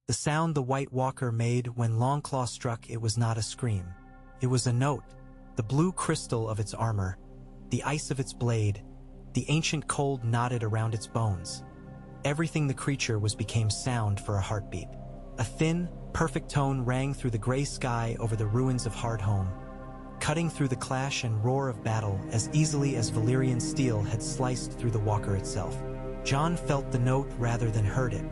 The sound the White Walker made when Longclaw struck it was not a scream. It was a note, the blue crystal of its armor, the ice of its blade, the ancient cold knotted around its bones. Everything the creature was became sound for a heartbeat. A thin, perfect tone rang through the gray sky over the ruins of Hardhome, cutting through the clash and roar of battle as easily as Valyrian steel had sliced through the walker itself. Jon felt the note rather than heard it.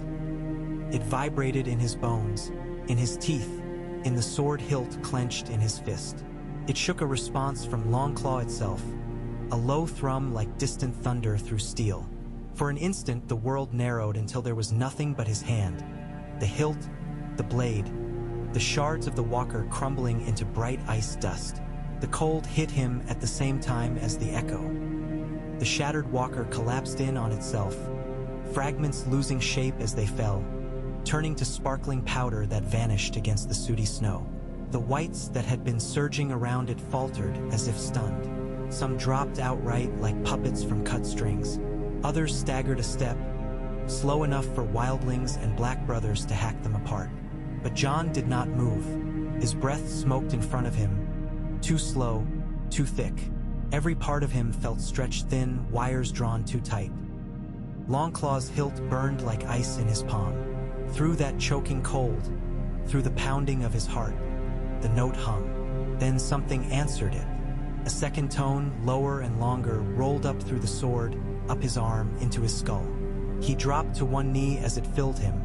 It vibrated in his bones, in his teeth, in the sword hilt clenched in his fist. It shook a response from Longclaw itself, a low thrum like distant thunder through steel. For an instant the world narrowed until there was nothing but his hand, the hilt, the blade, the shards of the walker crumbling into bright ice dust. The cold hit him at the same time as the echo. The shattered walker collapsed in on itself, fragments losing shape as they fell, turning to sparkling powder that vanished against the sooty snow. The whites that had been surging around it faltered as if stunned. Some dropped outright like puppets from cut strings. Others staggered a step, slow enough for wildlings and black brothers to hack them apart. But Jon did not move. His breath smoked in front of him, too slow, too thick. Every part of him felt stretched thin, wires drawn too tight. Longclaw's hilt burned like ice in his palm. Through that choking cold, through the pounding of his heart, the note hung. Then something answered it. A second tone, lower and longer, rolled up through the sword, up his arm, into his skull. He dropped to one knee as it filled him,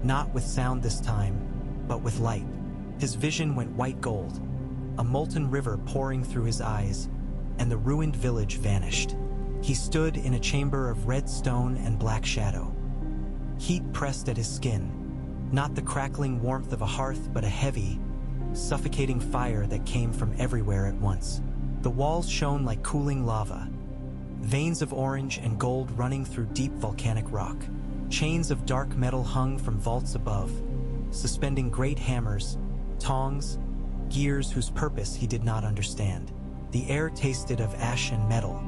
not with sound this time, but with light. His vision went white gold, a molten river pouring through his eyes, and the ruined village vanished. He stood in a chamber of red stone and black shadow. Heat pressed at his skin, not the crackling warmth of a hearth, but a heavy, suffocating fire that came from everywhere at once. The walls shone like cooling lava, veins of orange and gold running through deep volcanic rock. Chains of dark metal hung from vaults above, suspending great hammers, tongs, gears whose purpose he did not understand. The air tasted of ash and metal,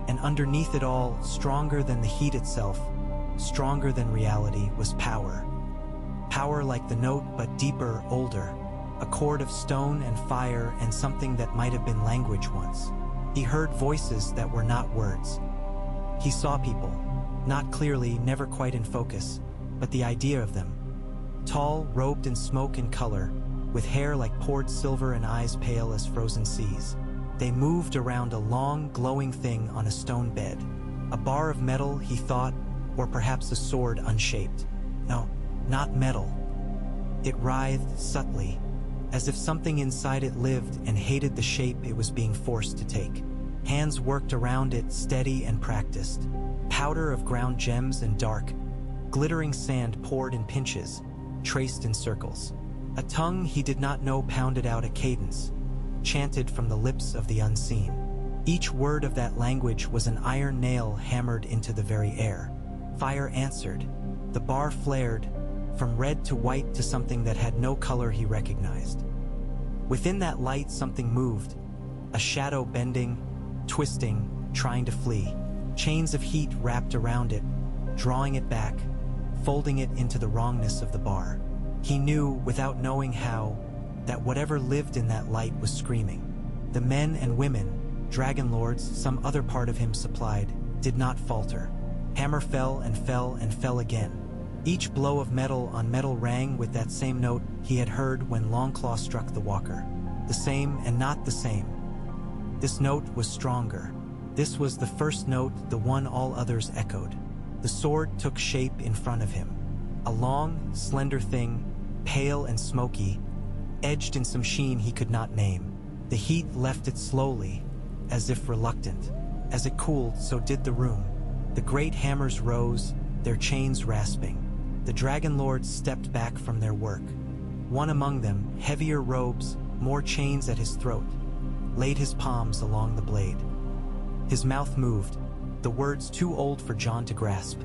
and underneath it all, stronger than the heat itself, stronger than reality, was power. Power like the note, but deeper, older, a chord of stone and fire and something that might have been language once. He heard voices that were not words. He saw people, not clearly, never quite in focus, but the idea of them. Tall, robed in smoke and color, with hair like poured silver and eyes pale as frozen seas. They moved around a long, glowing thing on a stone bed. A bar of metal, he thought, or perhaps a sword unshaped. No, not metal. It writhed subtly, as if something inside it lived and hated the shape it was being forced to take. Hands worked around it, steady and practiced. Powder of ground gems and dark, glittering sand poured in pinches, traced in circles. A tongue he did not know pounded out a cadence, chanted from the lips of the unseen. Each word of that language was an iron nail hammered into the very air. Fire answered. The bar flared, from red to white to something that had no color he recognized. Within that light something moved, a shadow bending, twisting, trying to flee. Chains of heat wrapped around it, drawing it back, folding it into the wrongness of the bar. He knew, without knowing how, that whatever lived in that light was screaming. The men and women, Dragonlords, some other part of him supplied, did not falter. Hammer fell and fell and fell again. Each blow of metal on metal rang with that same note he had heard when Longclaw struck the walker. The same and not the same. This note was stronger. This was the first note, the one all others echoed. The sword took shape in front of him. A long, slender thing, pale and smoky, edged in some sheen he could not name. The heat left it slowly, as if reluctant. As it cooled, so did the room. The great hammers rose, their chains rasping. The Dragonlords stepped back from their work. One among them, heavier robes, more chains at his throat, laid his palms along the blade. His mouth moved, the words too old for Jon to grasp.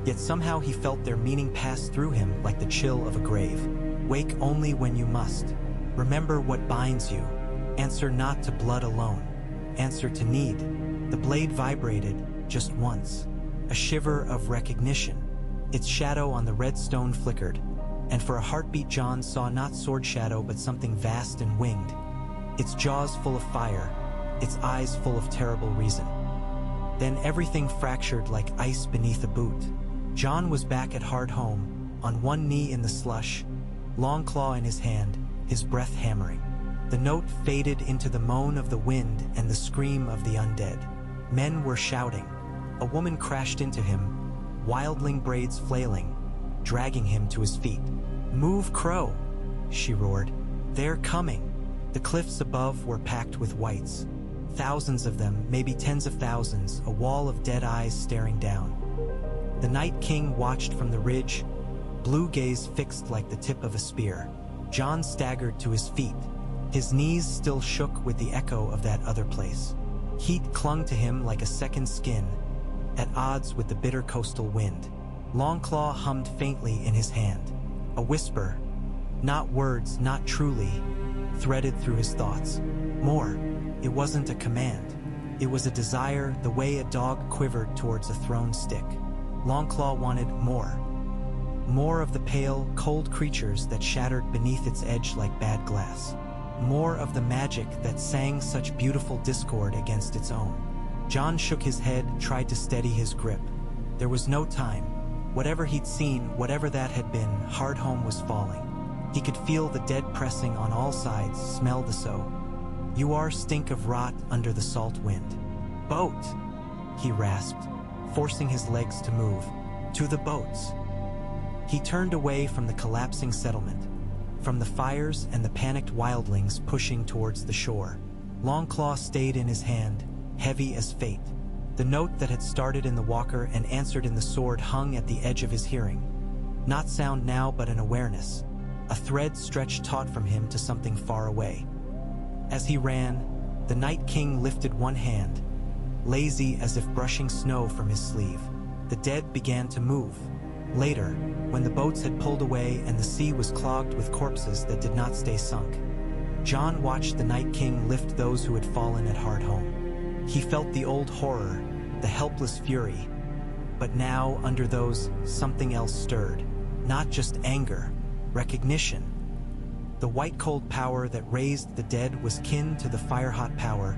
Yet somehow he felt their meaning pass through him like the chill of a grave. Wake only when you must. Remember what binds you. Answer not to blood alone. Answer to need. The blade vibrated, just once. A shiver of recognition. Its shadow on the red stone flickered, and for a heartbeat John saw not sword shadow but something vast and winged, its jaws full of fire, its eyes full of terrible reason. Then everything fractured like ice beneath a boot. John was back at Hardhome, on one knee in the slush, Longclaw in his hand, his breath hammering. The note faded into the moan of the wind and the scream of the undead. Men were shouting. A woman crashed into him, wildling braids flailing, dragging him to his feet. "Move, Crow!" she roared. "They're coming!" The cliffs above were packed with wights. Thousands of them, maybe tens of thousands, a wall of dead eyes staring down. The Night King watched from the ridge, blue gaze fixed like the tip of a spear. John staggered to his feet. His knees still shook with the echo of that other place. Heat clung to him like a second skin, at odds with the bitter coastal wind. Longclaw hummed faintly in his hand. A whisper, not words, not truly, threaded through his thoughts. More. It wasn't a command. It was a desire, the way a dog quivered towards a thrown stick. Longclaw wanted more. More of the pale, cold creatures that shattered beneath its edge like bad glass. More of the magic that sang such beautiful discord against its own. John shook his head, tried to steady his grip. There was no time. Whatever he'd seen, whatever that had been, Hardhome was falling. He could feel the dead pressing on all sides, smell the sow. You are stink of rot under the salt wind. "Boat!" he rasped, forcing his legs to move. "To the boats!" He turned away from the collapsing settlement, from the fires and the panicked wildlings pushing towards the shore. Longclaw stayed in his hand, heavy as fate. The note that had started in the walker and answered in the sword hung at the edge of his hearing. Not sound now, but an awareness. A thread stretched taut from him to something far away. As he ran, the Night King lifted one hand, lazy as if brushing snow from his sleeve. The dead began to move. Later, when the boats had pulled away and the sea was clogged with corpses that did not stay sunk, John watched the Night King lift those who had fallen at Hardhome. He felt the old horror, the helpless fury. But now, under those, something else stirred. Not just anger, recognition. The white-cold power that raised the dead was kin to the fire-hot power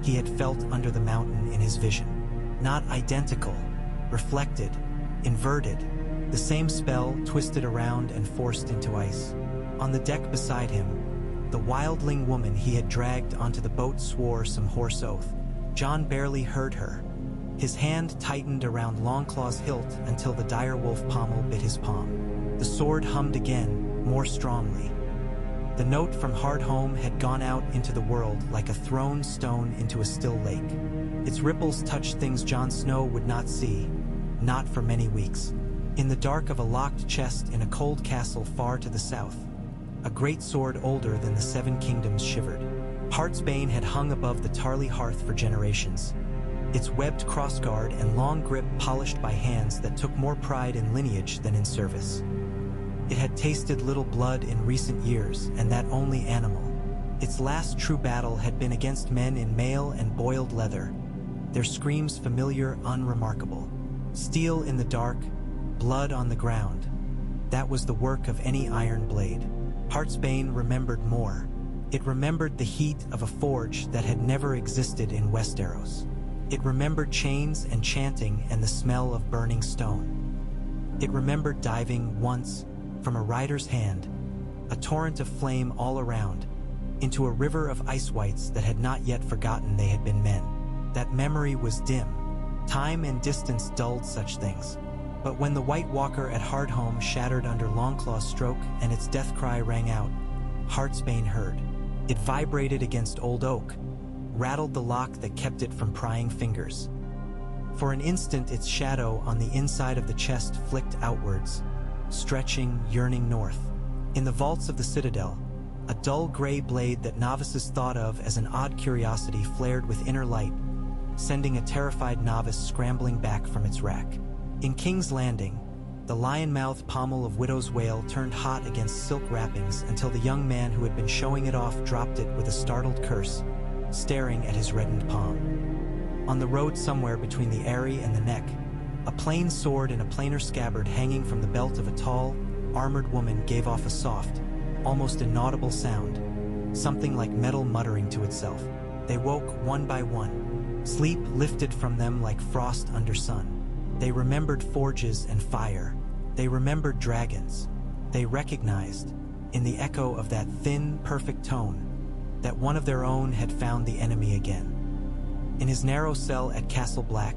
he had felt under the mountain in his vision. Not identical, reflected, inverted, the same spell twisted around and forced into ice. On the deck beside him, the wildling woman he had dragged onto the boat swore some hoarse oath. John barely heard her. His hand tightened around Longclaw's hilt until the direwolf pommel bit his palm. The sword hummed again, more strongly. The note from Hardhome had gone out into the world like a thrown stone into a still lake. Its ripples touched things Jon Snow would not see, not for many weeks. In the dark of a locked chest in a cold castle far to the south, a great sword older than the Seven Kingdoms shivered. Heartsbane had hung above the Tarly hearth for generations, its webbed crossguard and long grip polished by hands that took more pride in lineage than in service. It had tasted little blood in recent years, and that only animal. Its last true battle had been against men in mail and boiled leather, their screams familiar, unremarkable. Steel in the dark, blood on the ground. That was the work of any iron blade. Heartsbane remembered more. It remembered the heat of a forge that had never existed in Westeros. It remembered chains and chanting and the smell of burning stone. It remembered diving once, from a rider's hand, a torrent of flame all around, into a river of ice whites that had not yet forgotten they had been men. That memory was dim. Time and distance dulled such things. But when the White Walker at Hardhome shattered under Longclaw's stroke and its death cry rang out, Heartsbane heard. It vibrated against old oak, rattled the lock that kept it from prying fingers. For an instant its shadow on the inside of the chest flicked outwards, stretching, yearning north. In the vaults of the citadel, a dull gray blade that novices thought of as an odd curiosity flared with inner light, sending a terrified novice scrambling back from its rack. In King's Landing, the lion-mouthed pommel of Widow's Wail turned hot against silk wrappings until the young man who had been showing it off dropped it with a startled curse, staring at his reddened palm. On the road somewhere between the Eyrie and the neck, a plain sword in a plainer scabbard hanging from the belt of a tall, armored woman gave off a soft, almost inaudible sound, something like metal muttering to itself. They woke one by one. Sleep lifted from them like frost under sun. They remembered forges and fire. They remembered dragons. They recognized, in the echo of that thin, perfect tone, that one of their own had found the enemy again. In his narrow cell at Castle Black,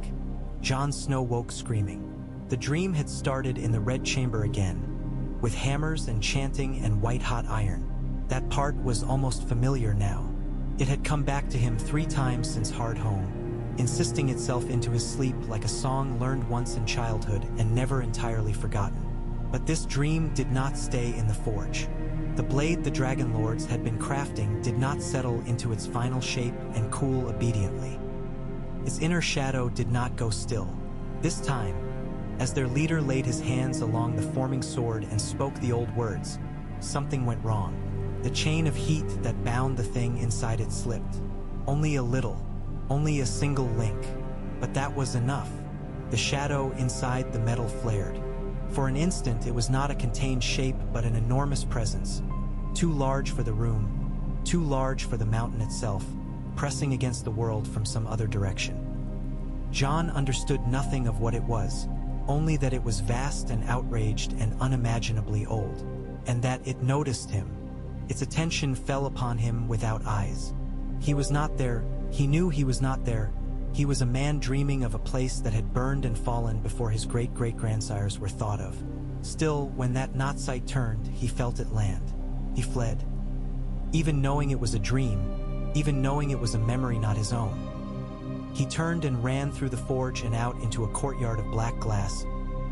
Jon Snow woke screaming. The dream had started in the Red Chamber again, with hammers and chanting and white-hot iron. That part was almost familiar now. It had come back to him 3 times since Hardhome, insisting itself into his sleep like a song learned once in childhood and never entirely forgotten. But this dream did not stay in the forge. The blade the Dragonlords had been crafting did not settle into its final shape and cool obediently. Its inner shadow did not go still. This time, as their leader laid his hands along the forming sword and spoke the old words, something went wrong. The chain of heat that bound the thing inside it slipped. Only a little, only a single link. But that was enough. The shadow inside the metal flared. For an instant, it was not a contained shape but an enormous presence, too large for the room, too large for the mountain itself, pressing against the world from some other direction. Jon understood nothing of what it was, only that it was vast and outraged and unimaginably old, and that it noticed him. Its attention fell upon him without eyes. He was not there. He knew he was not there. He was a man dreaming of a place that had burned and fallen before his great-great-grandsires were thought of. Still, when that not sight turned, he felt it land. He fled. Even knowing it was a dream, even knowing it was a memory not his own. He turned and ran through the forge and out into a courtyard of black glass,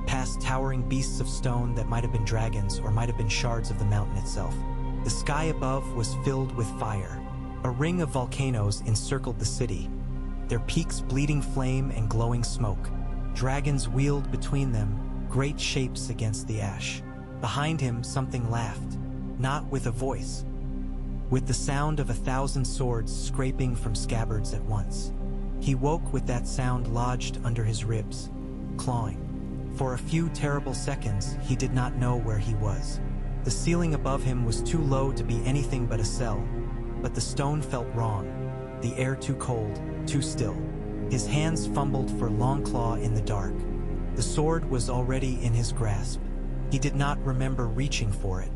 past towering beasts of stone that might have been dragons or might have been shards of the mountain itself. The sky above was filled with fire. A ring of volcanoes encircled the city, their peaks bleeding flame and glowing smoke. Dragons wheeled between them, great shapes against the ash. Behind him, something laughed, not with a voice, with the sound of 1,000 swords scraping from scabbards at once. He woke with that sound lodged under his ribs, clawing. For a few terrible seconds, he did not know where he was. The ceiling above him was too low to be anything but a cell, but the stone felt wrong, the air too cold, too still. His hands fumbled for Longclaw in the dark. The sword was already in his grasp. He did not remember reaching for it.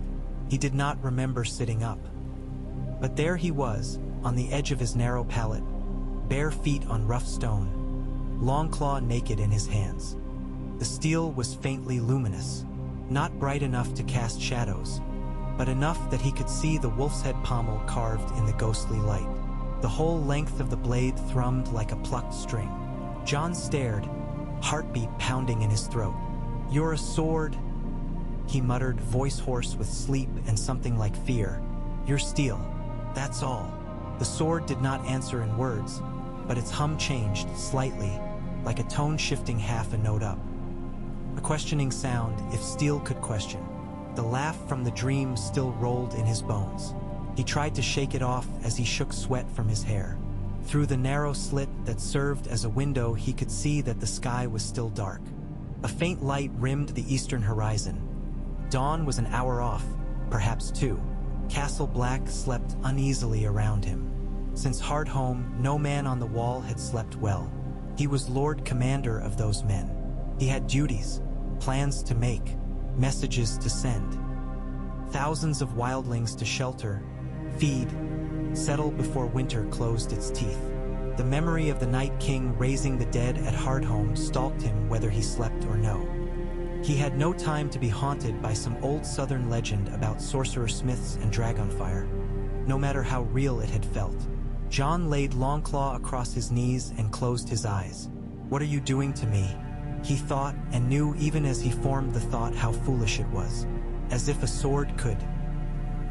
He did not remember sitting up. But there he was, on the edge of his narrow pallet, bare feet on rough stone, Longclaw naked in his hands. The steel was faintly luminous, not bright enough to cast shadows, but enough that he could see the wolf's head pommel carved in the ghostly light. The whole length of the blade thrummed like a plucked string. Jon stared, heartbeat pounding in his throat. "You're a sword," he muttered, voice hoarse with sleep and something like fear. "You're steel, that's all." The sword did not answer in words, but its hum changed slightly, like a tone shifting half a note up. A questioning sound, if steel could question. The laugh from the dream still rolled in his bones. He tried to shake it off as he shook sweat from his hair. Through the narrow slit that served as a window, he could see that the sky was still dark. A faint light rimmed the eastern horizon. Dawn was an hour off, perhaps 2. Castle Black slept uneasily around him. Since Hardhome, no man on the wall had slept well. He was Lord Commander of those men. He had duties, plans to make, messages to send. Thousands of wildlings to shelter, feed, settle before winter closed its teeth. The memory of the Night King raising the dead at Hardhome stalked him whether he slept or no. He had no time to be haunted by some old southern legend about sorcerer smiths and dragonfire, no matter how real it had felt. Jon laid Longclaw across his knees and closed his eyes. "What are you doing to me?" he thought, and knew even as he formed the thought how foolish it was. As if a sword could.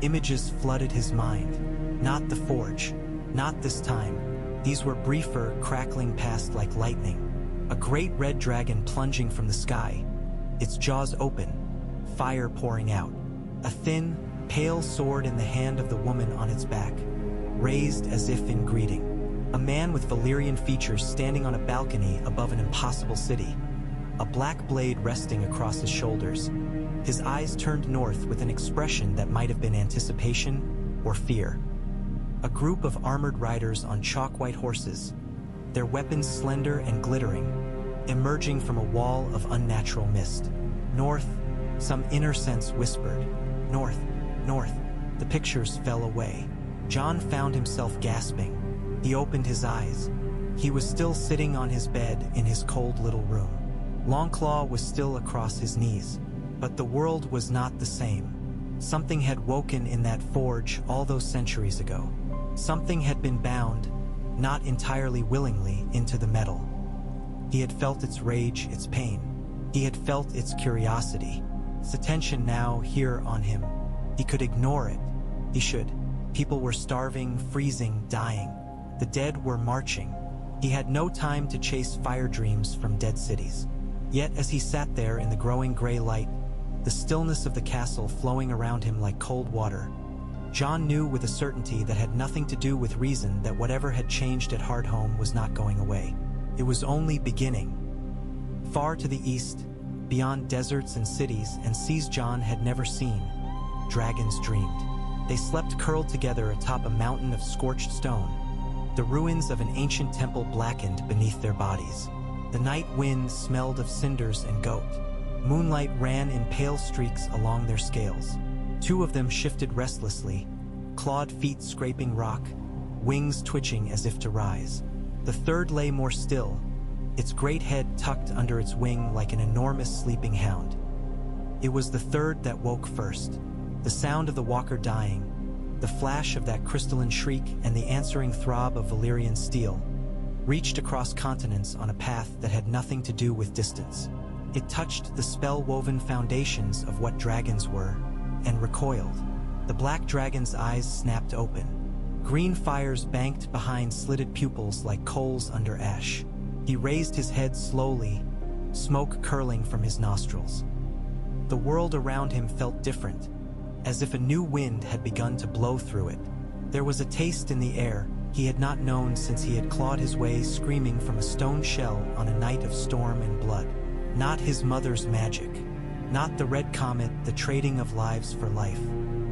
Images flooded his mind. Not the forge. Not this time. These were briefer, crackling past like lightning. A great red dragon plunging from the sky, its jaws open, fire pouring out. A thin, pale sword in the hand of the woman on its back, raised as if in greeting. A man with Valyrian features standing on a balcony above an impossible city. A black blade resting across his shoulders. His eyes turned north with an expression that might have been anticipation or fear. A group of armored riders on chalk-white horses, their weapons slender and glittering, emerging from a wall of unnatural mist. North, some inner sense whispered. North, north. The pictures fell away. Jon found himself gasping. He opened his eyes. He was still sitting on his bed in his cold little room. Longclaw was still across his knees. But the world was not the same. Something had woken in that forge all those centuries ago. Something had been bound, not entirely willingly, into the metal. He had felt its rage, its pain. He had felt its curiosity. Its attention now here on him. He could ignore it. He should. People were starving, freezing, dying. The dead were marching. He had no time to chase fire dreams from dead cities. Yet as he sat there in the growing gray light, the stillness of the castle flowing around him like cold water, Jon knew with a certainty that had nothing to do with reason that whatever had changed at Hardhome was not going away. It was only beginning. Far to the east, beyond deserts and cities and seas Jon had never seen, dragons dreamed. They slept curled together atop a mountain of scorched stone, the ruins of an ancient temple blackened beneath their bodies. The night wind smelled of cinders and goat. Moonlight ran in pale streaks along their scales. Two of them shifted restlessly, clawed feet scraping rock, wings twitching as if to rise. The third lay more still, its great head tucked under its wing like an enormous sleeping hound. It was the third that woke first. The sound of the walker dying, the flash of that crystalline shriek and the answering throb of Valyrian steel, reached across continents on a path that had nothing to do with distance. It touched the spell-woven foundations of what dragons were, and recoiled. The black dragon's eyes snapped open. Green fires banked behind slitted pupils like coals under ash. He raised his head slowly, smoke curling from his nostrils. The world around him felt different, as if a new wind had begun to blow through it. There was a taste in the air he had not known since he had clawed his way screaming from a stone shell on a night of storm and blood. Not his mother's magic. Not the red comet, the trading of lives for life.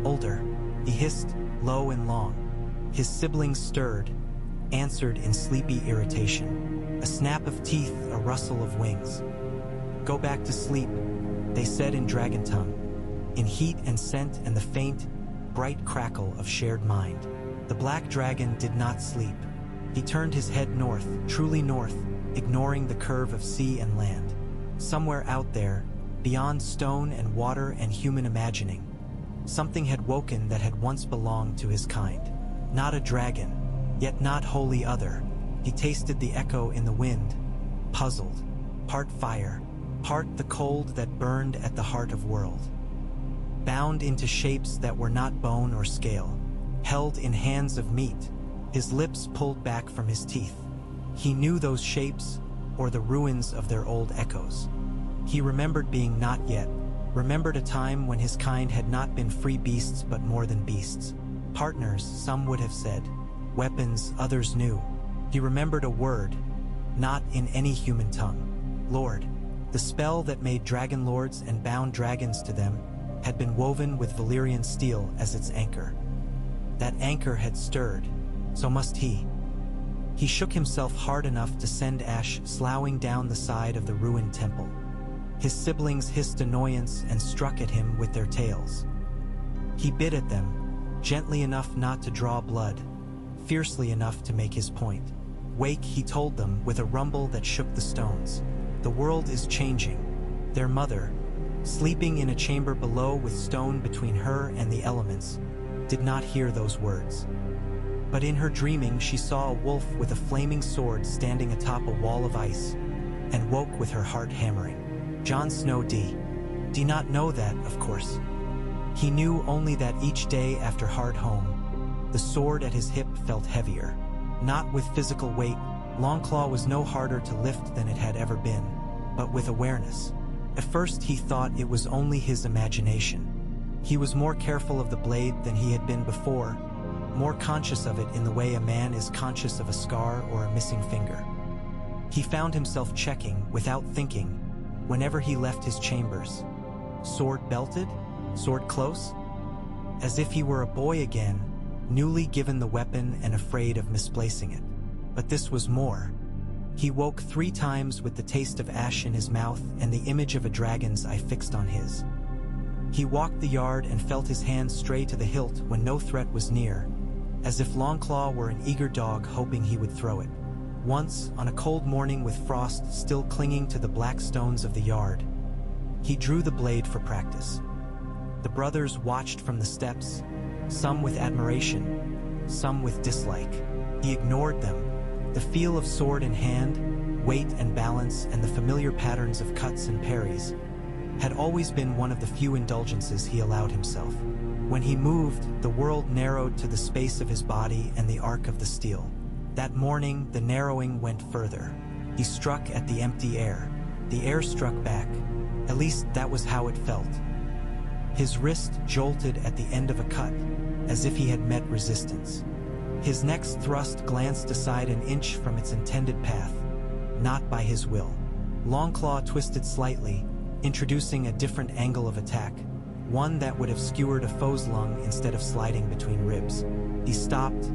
Older, he hissed, low and long. His siblings stirred, answered in sleepy irritation. A snap of teeth, a rustle of wings. Go back to sleep, they said in dragon tongue, in heat and scent and the faint, bright crackle of shared mind. The black dragon did not sleep. He turned his head north, truly north, ignoring the curve of sea and land. Somewhere out there, beyond stone and water and human imagining, something had woken that had once belonged to his kind. Not a dragon, yet not wholly other. He tasted the echo in the wind, puzzled, part fire, part the cold that burned at the heart of world. Bound into shapes that were not bone or scale, held in hands of meat, his lips pulled back from his teeth. He knew those shapes, or the ruins of their old echoes. He remembered being not yet, remembered a time when his kind had not been free beasts but more than beasts. Partners, some would have said. Weapons, others knew. He remembered a word, not in any human tongue. Lord. The spell that made Dragonlords and bound dragons to them had been woven with Valyrian steel as its anchor. That anchor had stirred, so must he. He shook himself hard enough to send ash sloughing down the side of the ruined temple. His siblings hissed annoyance and struck at him with their tails. He bit at them, gently enough not to draw blood, fiercely enough to make his point. Wake, he told them with a rumble that shook the stones. The world is changing. Their mother, sleeping in a chamber below with stone between her and the elements, did not hear those words. But in her dreaming she saw a wolf with a flaming sword standing atop a wall of ice, and woke with her heart hammering. Jon Snow did not know that, of course. He knew only that each day after Hardhome, the sword at his hip felt heavier. Not with physical weight, Longclaw was no harder to lift than it had ever been, but with awareness. At first he thought it was only his imagination. He was more careful of the blade than he had been before, more conscious of it in the way a man is conscious of a scar or a missing finger. He found himself checking, without thinking, whenever he left his chambers. Sword belted? Sword close? As if he were a boy again, newly given the weapon and afraid of misplacing it. But this was more. He woke 3 times with the taste of ash in his mouth and the image of a dragon's eye fixed on his. He walked the yard and felt his hand stray to the hilt when no threat was near, as if Longclaw were an eager dog hoping he would throw it. Once, on a cold morning with frost still clinging to the black stones of the yard, he drew the blade for practice. The brothers watched from the steps, some with admiration, some with dislike. He ignored them. The feel of sword in hand, weight and balance, and the familiar patterns of cuts and parries had always been one of the few indulgences he allowed himself. When he moved, the world narrowed to the space of his body and the arc of the steel. That morning, the narrowing went further. He struck at the empty air. The air struck back. At least that was how it felt. His wrist jolted at the end of a cut, as if he had met resistance. His next thrust glanced aside an inch from its intended path, not by his will. Longclaw twisted slightly, introducing a different angle of attack, one that would have skewered a foe's lung instead of sliding between ribs. He stopped,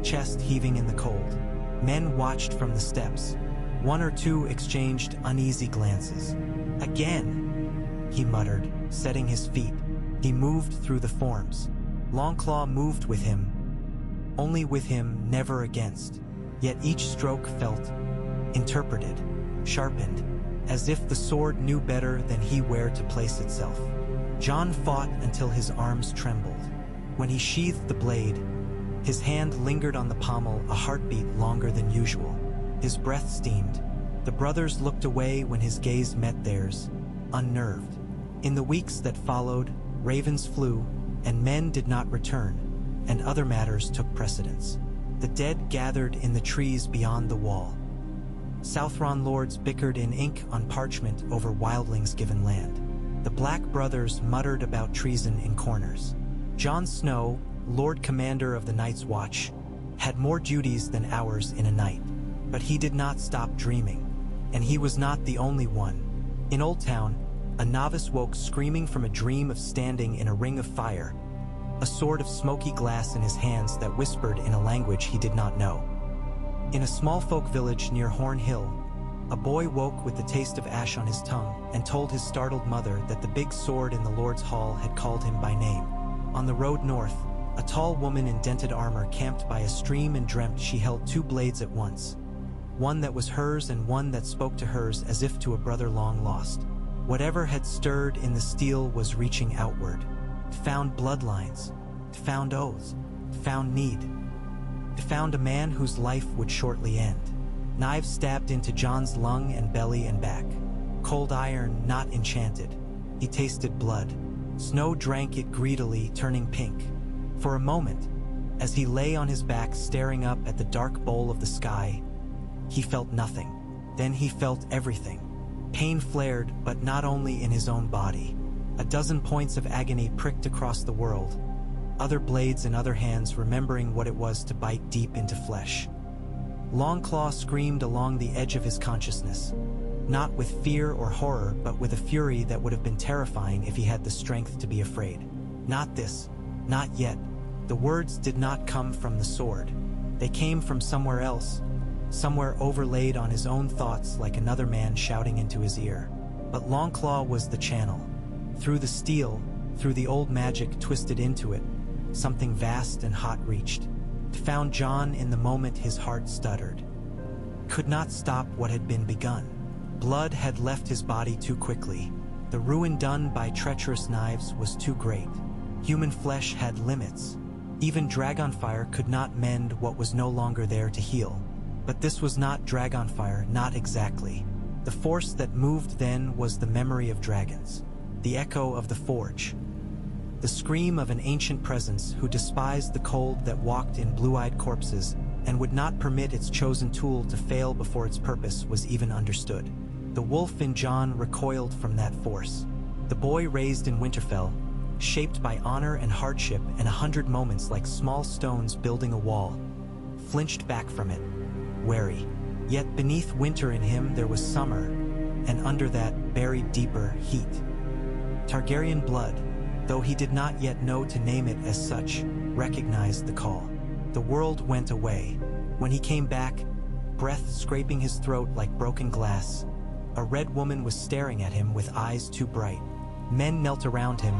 chest heaving in the cold. Men watched from the steps. 1 or 2 exchanged uneasy glances. "Again," he muttered, setting his feet. He moved through the forms. Longclaw moved with him, only with him, never against. Yet each stroke felt interpreted, sharpened, as if the sword knew better than he where to place itself. Jon fought until his arms trembled. When he sheathed the blade, his hand lingered on the pommel a heartbeat longer than usual. His breath steamed. The brothers looked away when his gaze met theirs, unnerved. In the weeks that followed, ravens flew, and men did not return, and other matters took precedence. The dead gathered in the trees beyond the wall. Southron lords bickered in ink on parchment over wildlings given land. The Black Brothers muttered about treason in corners. Jon Snow, Lord Commander of the Night's Watch, had more duties than hours in a night. But he did not stop dreaming, and he was not the only one. In Old Town, a novice woke screaming from a dream of standing in a ring of fire, a sword of smoky glass in his hands that whispered in a language he did not know. In a small folk village near Horn Hill, a boy woke with the taste of ash on his tongue and told his startled mother that the big sword in the Lord's Hall had called him by name. On the road north, a tall woman in dented armor camped by a stream and dreamt she held 2 blades at once, one that was hers and one that spoke to hers as if to a brother long lost. Whatever had stirred in the steel was reaching outward, found bloodlines, found oaths, found need, found a man whose life would shortly end. Knives stabbed into Jon's lung and belly and back. Cold iron, not enchanted. He tasted blood. Snow drank it greedily, turning pink. For a moment, as he lay on his back staring up at the dark bowl of the sky, he felt nothing. Then he felt everything. Pain flared, but not only in his own body. A dozen points of agony pricked across the world, other blades in other hands remembering what it was to bite deep into flesh. Longclaw screamed along the edge of his consciousness, not with fear or horror, but with a fury that would have been terrifying if he had the strength to be afraid. Not this, not yet. The words did not come from the sword. They came from somewhere else, somewhere overlaid on his own thoughts like another man shouting into his ear. But Longclaw was the channel. Through the steel, through the old magic twisted into it, something vast and hot reached. Found Jon in the moment his heart stuttered. Could not stop what had been begun. Blood had left his body too quickly. The ruin done by treacherous knives was too great. Human flesh had limits. Even Dragonfire could not mend what was no longer there to heal. But this was not Dragonfire, not exactly. The force that moved then was the memory of dragons, the echo of the forge, the scream of an ancient presence who despised the cold that walked in blue-eyed corpses and would not permit its chosen tool to fail before its purpose was even understood. The wolf in Jon recoiled from that force. The boy raised in Winterfell, shaped by honor and hardship and 100 moments like small stones building a wall, flinched back from it, wary. Yet beneath winter in him there was summer, and under that, buried deeper, heat. Targaryen blood, though he did not yet know to name it as such, recognized the call. The world went away. When he came back, breath scraping his throat like broken glass, a red woman was staring at him with eyes too bright. Men knelt around him,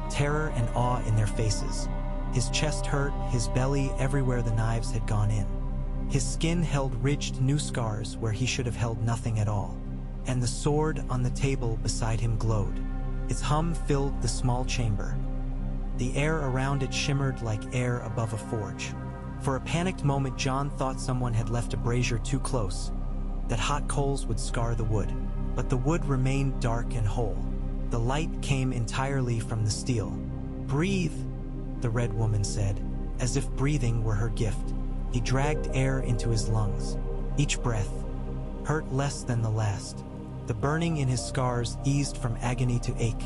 terror and awe in their faces. His chest hurt, his belly everywhere the knives had gone in. His skin held ridged new scars where he should have held nothing at all. And the sword on the table beside him glowed. Its hum filled the small chamber. The air around it shimmered like air above a forge. For a panicked moment, Jon thought someone had left a brazier too close, that hot coals would scar the wood. But the wood remained dark and whole. The light came entirely from the steel. "Breathe," the red woman said, as if breathing were her gift. He dragged air into his lungs. Each breath hurt less than the last. The burning in his scars eased from agony to ache,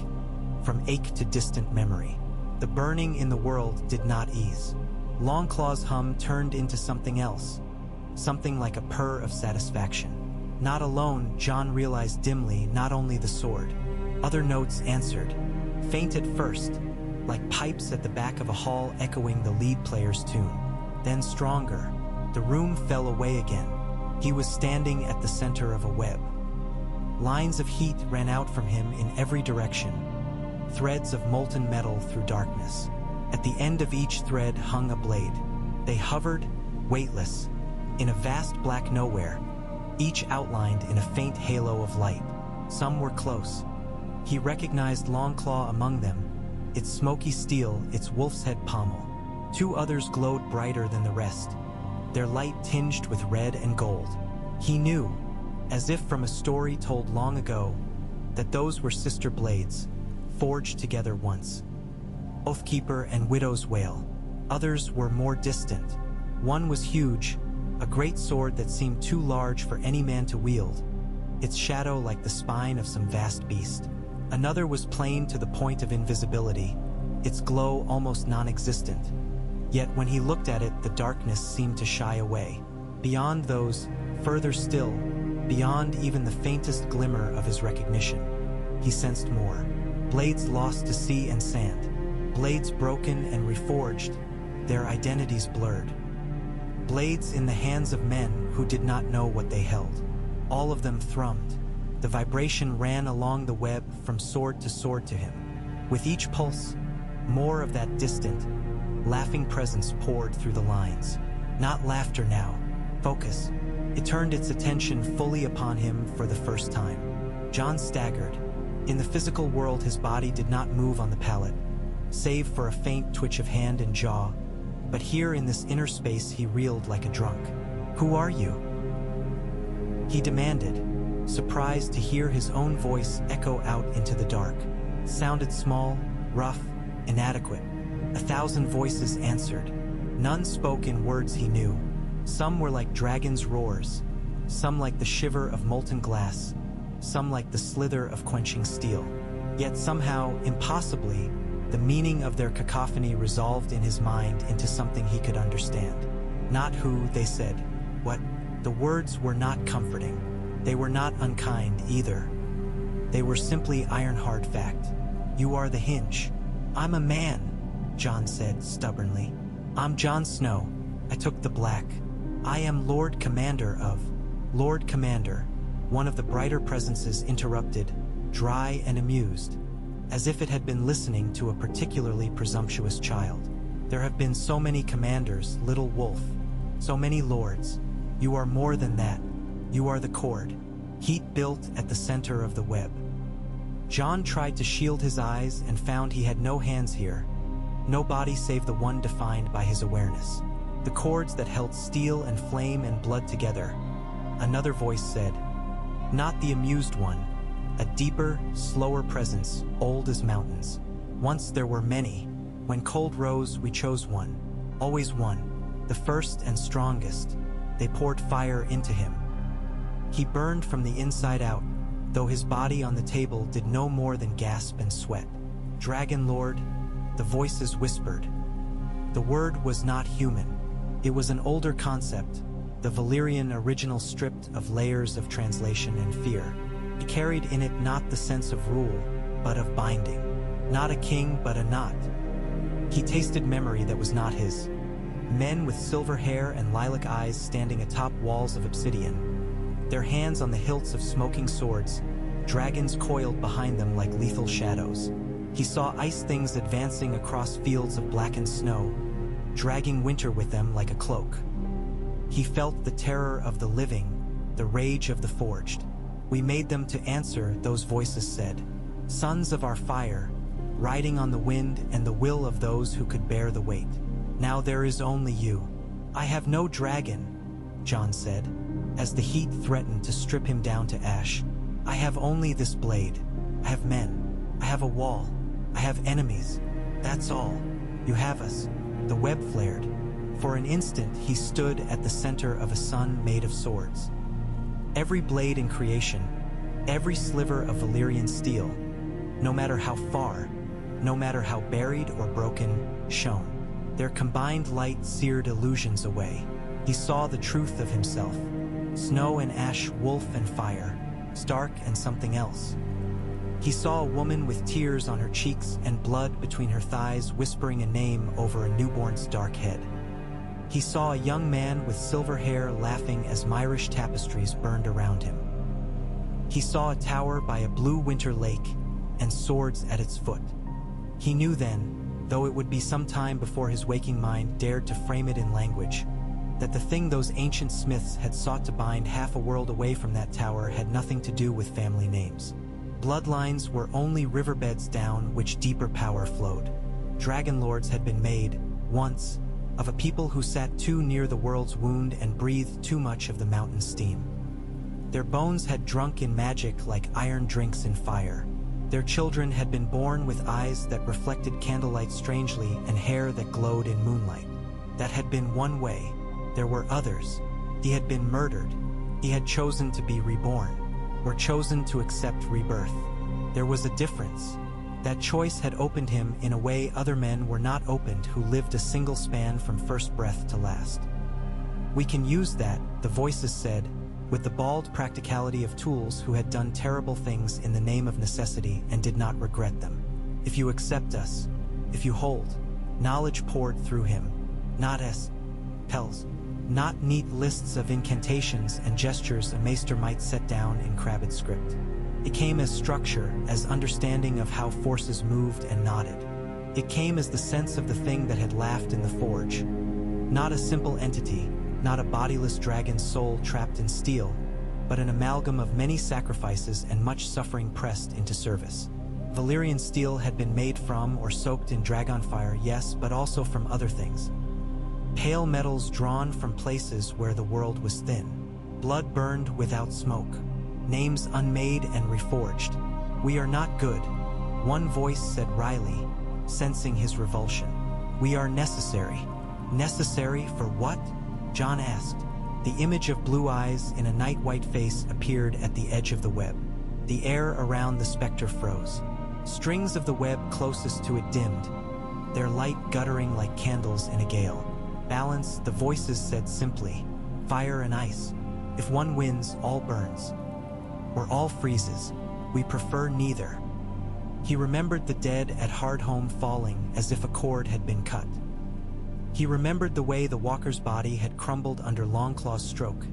from ache to distant memory. The burning in the world did not ease. Longclaw's hum turned into something else, something like a purr of satisfaction. Not alone, Jon realized dimly, not only the sword. Other notes answered, faint at first, like pipes at the back of a hall echoing the lead player's tune. Then stronger. The room fell away again. He was standing at the center of a web. Lines of heat ran out from him in every direction, threads of molten metal through darkness. At the end of each thread hung a blade. They hovered, weightless, in a vast black nowhere, each outlined in a faint halo of light. Some were close. He recognized Longclaw among them, its smoky steel, its wolf's head pommel. Two others glowed brighter than the rest, their light tinged with red and gold. He knew, as if from a story told long ago, that those were sister blades, forged together once. Oathkeeper and Widow's Wail. Others were more distant. One was huge, a great sword that seemed too large for any man to wield, its shadow like the spine of some vast beast. Another was plain to the point of invisibility, its glow almost non-existent. Yet when he looked at it, the darkness seemed to shy away. Beyond those, further still, beyond even the faintest glimmer of his recognition, he sensed more. Blades lost to sea and sand. Blades broken and reforged, their identities blurred. Blades in the hands of men who did not know what they held. All of them thrummed. The vibration ran along the web from sword to him. With each pulse, more of that distant, laughing presence poured through the lines. Not laughter now, focus. It turned its attention fully upon him for the first time. Jon staggered. In the physical world, his body did not move on the pallet, save for a faint twitch of hand and jaw. But here in this inner space, he reeled like a drunk. "Who are you?" he demanded, surprised to hear his own voice echo out into the dark. It sounded small, rough, inadequate. 1,000 voices answered. None spoke in words he knew. Some were like dragons' roars, some like the shiver of molten glass, some like the slither of quenching steel. Yet somehow, impossibly, the meaning of their cacophony resolved in his mind into something he could understand. Not who, they said. What? The words were not comforting. They were not unkind either. They were simply iron-hard fact. "You are the hinge." "I'm a man," Jon said stubbornly. "I'm Jon Snow. I took the black. I am Lord Commander of..." Lord Commander, one of the brighter presences interrupted, dry and amused, as if it had been listening to a particularly presumptuous child. "There have been so many commanders, little wolf. So many lords. You are more than that. You are the cord." Heat built at the center of the web. Jon tried to shield his eyes and found he had no hands here, no body save the one defined by his awareness. The cords that held steel and flame and blood together. Another voice said, not the amused one, a deeper, slower presence, old as mountains. "Once there were many. When cold rose, we chose one. Always one. The first and strongest." They poured fire into him. He burned from the inside out, though his body on the table did no more than gasp and sweat. "Dragonlord," the voices whispered. The word was not human. It was an older concept, the Valyrian original stripped of layers of translation and fear. It carried in it not the sense of rule, but of binding. Not a king, but a knot. He tasted memory that was not his. Men with silver hair and lilac eyes standing atop walls of obsidian, their hands on the hilts of smoking swords, dragons coiled behind them like lethal shadows. He saw ice things advancing across fields of blackened snow, dragging winter with them like a cloak. He felt the terror of the living, the rage of the forged. We made them to answer, those voices said. Sons of our fire, riding on the wind and the will of those who could bear the weight. Now there is only you. I have no dragon, Jon said, as the heat threatened to strip him down to ash. I have only this blade. I have men. I have a wall. I have enemies. That's all. You have us. The web flared. For an instant he stood at the center of a sun made of swords. Every blade in creation, every sliver of Valyrian steel, no matter how far, no matter how buried or broken, shone. Their combined light seared illusions away. He saw the truth of himself. Snow and ash, wolf and fire, Stark and something else. He saw a woman with tears on her cheeks and blood between her thighs whispering a name over a newborn's dark head. He saw a young man with silver hair laughing as Myrish tapestries burned around him. He saw a tower by a blue winter lake and swords at its foot. He knew then, though it would be some time before his waking mind dared to frame it in language, that the thing those ancient smiths had sought to bind half a world away from that tower had nothing to do with family names. Bloodlines were only riverbeds down which deeper power flowed. Dragonlords had been made, once, of a people who sat too near the world's wound and breathed too much of the mountain's steam. Their bones had drunk in magic like iron drinks in fire. Their children had been born with eyes that reflected candlelight strangely and hair that glowed in moonlight. That had been one way. There were others. He had been murdered. He had chosen to be reborn, or chosen to accept rebirth. There was a difference. That choice had opened him in a way other men were not opened who lived a single span from first breath to last. We can use that, the voices said, with the bald practicality of tools who had done terrible things in the name of necessity and did not regret them. If you accept us, if you hold, knowledge poured through him, not as spells, not neat lists of incantations and gestures a maester might set down in crabbed script. It came as structure, as understanding of how forces moved and nodded. It came as the sense of the thing that had laughed in the forge. Not a simple entity, not a bodiless dragon's soul trapped in steel, but an amalgam of many sacrifices and much suffering pressed into service. Valyrian steel had been made from or soaked in dragonfire, yes, but also from other things. Pale metals drawn from places where the world was thin. Blood burned without smoke. Names unmade and reforged. We are not good, one voice said wryly, sensing his revulsion. We are necessary. Necessary for what? Jon asked. The image of blue eyes in a night-white face appeared at the edge of the web. The air around the specter froze. Strings of the web closest to it dimmed, their light guttering like candles in a gale. Balance, the voices said simply. Fire and ice. If one wins, all burns. Or all freezes. We prefer neither. He remembered the dead at Hardhome falling as if a cord had been cut. He remembered the way the walker's body had crumbled under Longclaw's stroke,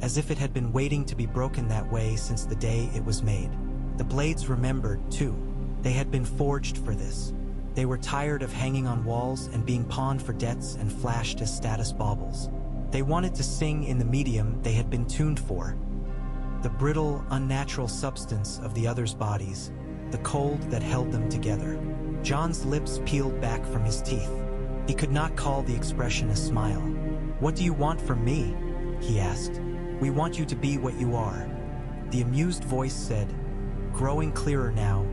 as if it had been waiting to be broken that way since the day it was made. The blades remembered, too. They had been forged for this. They were tired of hanging on walls and being pawned for debts and flashed as status baubles. They wanted to sing in the medium they had been tuned for. The brittle, unnatural substance of the others' bodies, the cold that held them together. Jon's lips peeled back from his teeth. He could not call the expression a smile. What do you want from me? He asked. We want you to be what you are. The amused voice said, growing clearer now,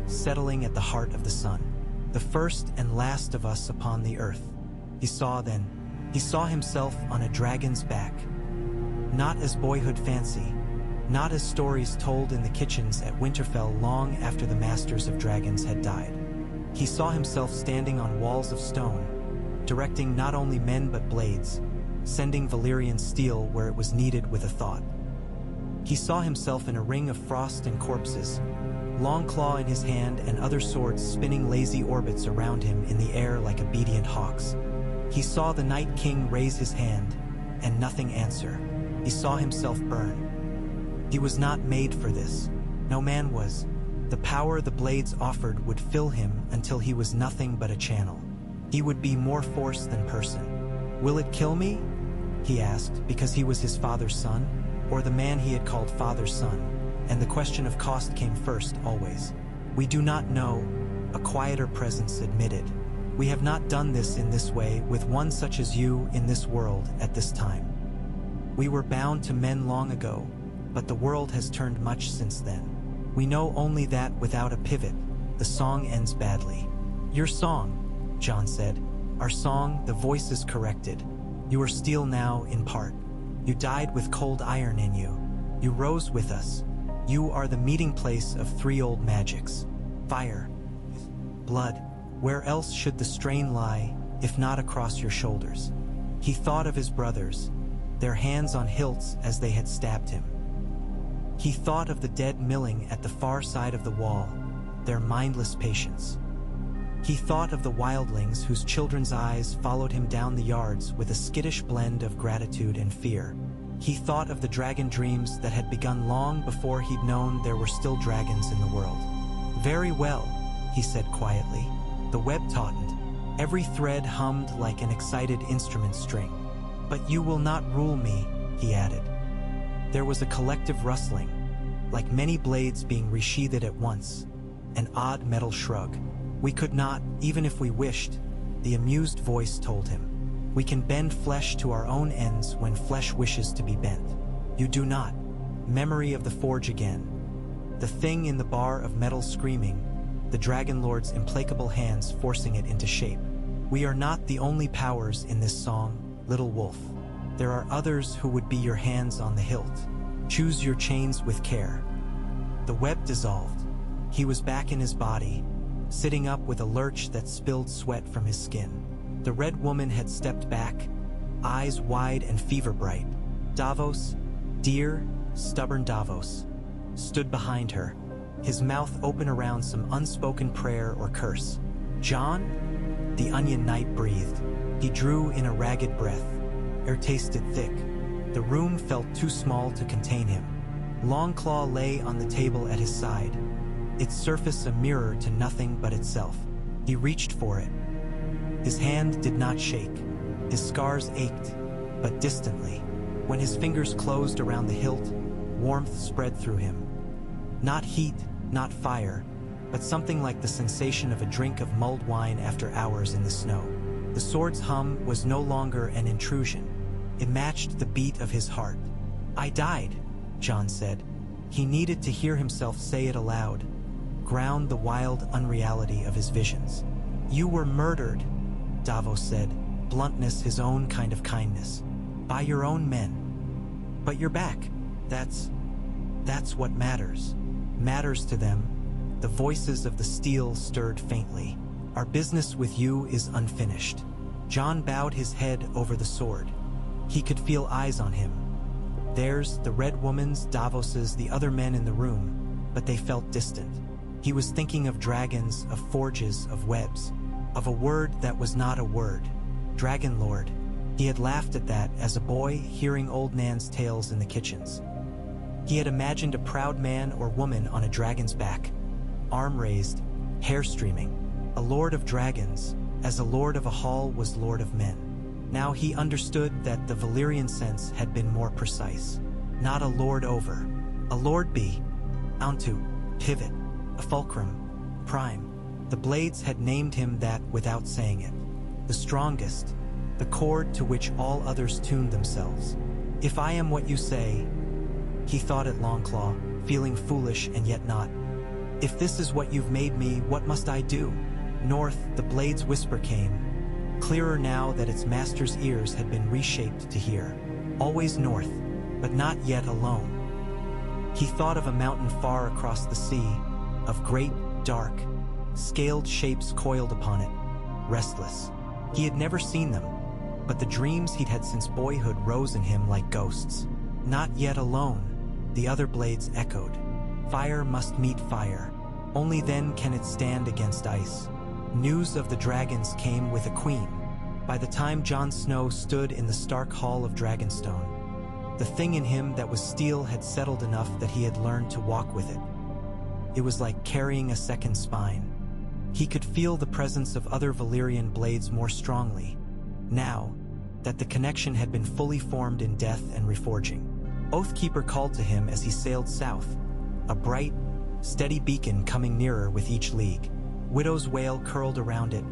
settling at the heart of the sun. The first and last of us upon the earth. He saw himself on a dragon's back. Not as boyhood fancy, not as stories told in the kitchens at Winterfell long after the masters of dragons had died. He saw himself standing on walls of stone, directing not only men but blades, sending Valyrian steel where it was needed with a thought. He saw himself in a ring of frost and corpses, Longclaw in his hand and other swords spinning lazy orbits around him in the air like obedient hawks. He saw the Night King raise his hand, and nothing answer. He saw himself burn. He was not made for this. No man was. The power the blades offered would fill him until he was nothing but a channel. He would be more force than person. Will it kill me? He asked, because he was his father's son, or the man he had called father's son, and the question of cost came first, always. We do not know, a quieter presence admitted. We have not done this in this way with one such as you in this world at this time. We were bound to men long ago, but the world has turned much since then. We know only that without a pivot, the song ends badly. Your song, John said. Our song, the voices corrected. You are steel now, in part. You died with cold iron in you. You rose with us. You are the meeting place of three old magics. Fire. Blood. Where else should the strain lie, if not across your shoulders? He thought of his brothers, their hands on hilts as they had stabbed him. He thought of the dead milling at the far side of the wall, their mindless patience. He thought of the wildlings whose children's eyes followed him down the yards with a skittish blend of gratitude and fear. He thought of the dragon dreams that had begun long before he'd known there were still dragons in the world. Very well, he said quietly. The web tautened. Every thread hummed like an excited instrument string. But you will not rule me, he added. There was a collective rustling, like many blades being resheathed at once, an odd metal shrug. We could not, even if we wished, the amused voice told him. We can bend flesh to our own ends when flesh wishes to be bent. You do not. Memory of the forge again. The thing in the bar of metal screaming, the Dragonlord's implacable hands forcing it into shape. We are not the only powers in this song, little wolf. There are others who would be your hands on the hilt. Choose your chains with care. The web dissolved. He was back in his body, sitting up with a lurch that spilled sweat from his skin. The red woman had stepped back, eyes wide and fever-bright. Davos, dear, stubborn Davos, stood behind her, his mouth open around some unspoken prayer or curse. John? The Onion Knight breathed. He drew in a ragged breath. Air tasted thick. The room felt too small to contain him. Longclaw lay on the table at his side, its surface a mirror to nothing but itself. He reached for it. His hand did not shake. His scars ached, but distantly. When his fingers closed around the hilt, warmth spread through him. Not heat, not fire, but something like the sensation of a drink of mulled wine after hours in the snow. The sword's hum was no longer an intrusion. It matched the beat of his heart. I died, John said. He needed to hear himself say it aloud, ground the wild unreality of his visions. You were murdered, Davos said, bluntness his own kind of kindness. By your own men. But you're back. That's what matters. Matters to them. The voices of the steel stirred faintly. Our business with you is unfinished. John bowed his head over the sword. He could feel eyes on him. Theirs, the red woman's, Davos's, the other men in the room, but they felt distant. He was thinking of dragons, of forges, of webs, of a word that was not a word. Dragonlord. He had laughed at that as a boy, hearing old Nan's tales in the kitchens. He had imagined a proud man or woman on a dragon's back, arm raised, hair streaming, a lord of dragons, as a lord of a hall was lord of men. Now he understood that the Valyrian sense had been more precise. Not a lord over. A lord be. Onto. Pivot. A fulcrum. Prime. The blades had named him that without saying it. The strongest. The chord to which all others tuned themselves. If I am what you say, he thought at Longclaw, feeling foolish and yet not. If this is what you've made me, what must I do? North, the blade's whisper came, clearer now that its master's ears had been reshaped to hear. Always north, but not yet alone. He thought of a mountain far across the sea, of great, dark, scaled shapes coiled upon it, restless. He had never seen them, but the dreams he'd had since boyhood rose in him like ghosts. Not yet alone, the other blades echoed. Fire must meet fire. Only then can it stand against ice. News of the dragons came with a queen. By the time Jon Snow stood in the stark hall of Dragonstone, the thing in him that was steel had settled enough that he had learned to walk with it. It was like carrying a second spine. He could feel the presence of other Valyrian blades more strongly, now that the connection had been fully formed in death and reforging. Oathkeeper called to him as he sailed south, a bright, steady beacon coming nearer with each league. Widow's wail curled around it,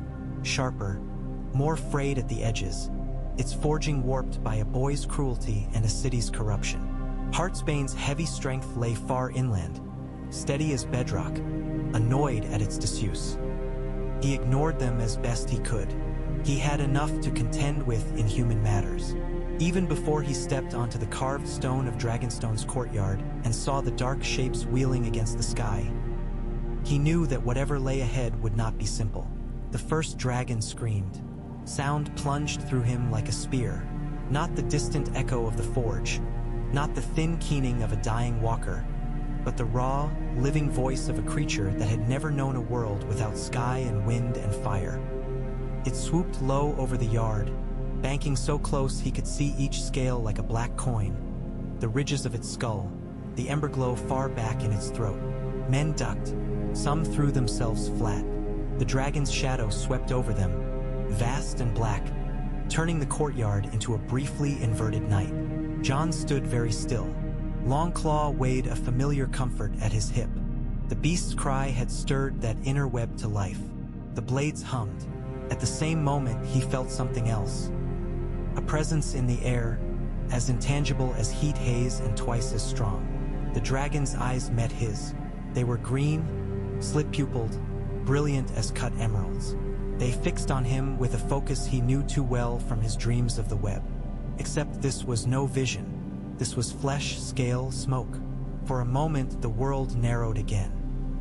sharper, more frayed at the edges, its forging warped by a boy's cruelty and a city's corruption. Heartsbane's heavy strength lay far inland, steady as bedrock, annoyed at its disuse. He ignored them as best he could. He had enough to contend with in human matters. Even before he stepped onto the carved stone of Dragonstone's courtyard and saw the dark shapes wheeling against the sky, he knew that whatever lay ahead would not be simple. The first dragon screamed. Sound plunged through him like a spear, not the distant echo of the forge, not the thin keening of a dying walker, but the raw, living voice of a creature that had never known a world without sky and wind and fire. It swooped low over the yard, banking so close he could see each scale like a black coin, the ridges of its skull, the ember glow far back in its throat. Men ducked, some threw themselves flat. The dragon's shadow swept over them, vast and black, turning the courtyard into a briefly inverted night. Jon stood very still. Longclaw weighed a familiar comfort at his hip. The beast's cry had stirred that inner web to life. The blades hummed. At the same moment, he felt something else. A presence in the air, as intangible as heat haze and twice as strong. The dragon's eyes met his. They were green, slit-pupiled, brilliant as cut emeralds. They fixed on him with a focus he knew too well from his dreams of the web. Except this was no vision. This was flesh, scale, smoke. For a moment, the world narrowed again.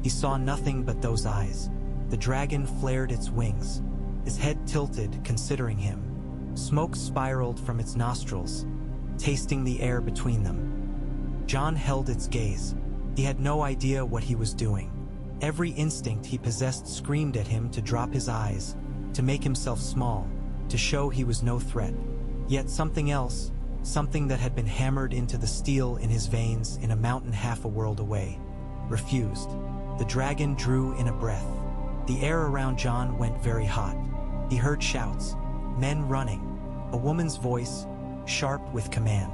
He saw nothing but those eyes. The dragon flared its wings. Its head tilted, considering him. Smoke spiraled from its nostrils, tasting the air between them. Jon held its gaze. He had no idea what he was doing. Every instinct he possessed screamed at him to drop his eyes, to make himself small, to show he was no threat. Yet something else, something that had been hammered into the steel in his veins in a mountain half a world away, refused. The dragon drew in a breath. The air around Jon went very hot. He heard shouts, men running, a woman's voice, sharp with command.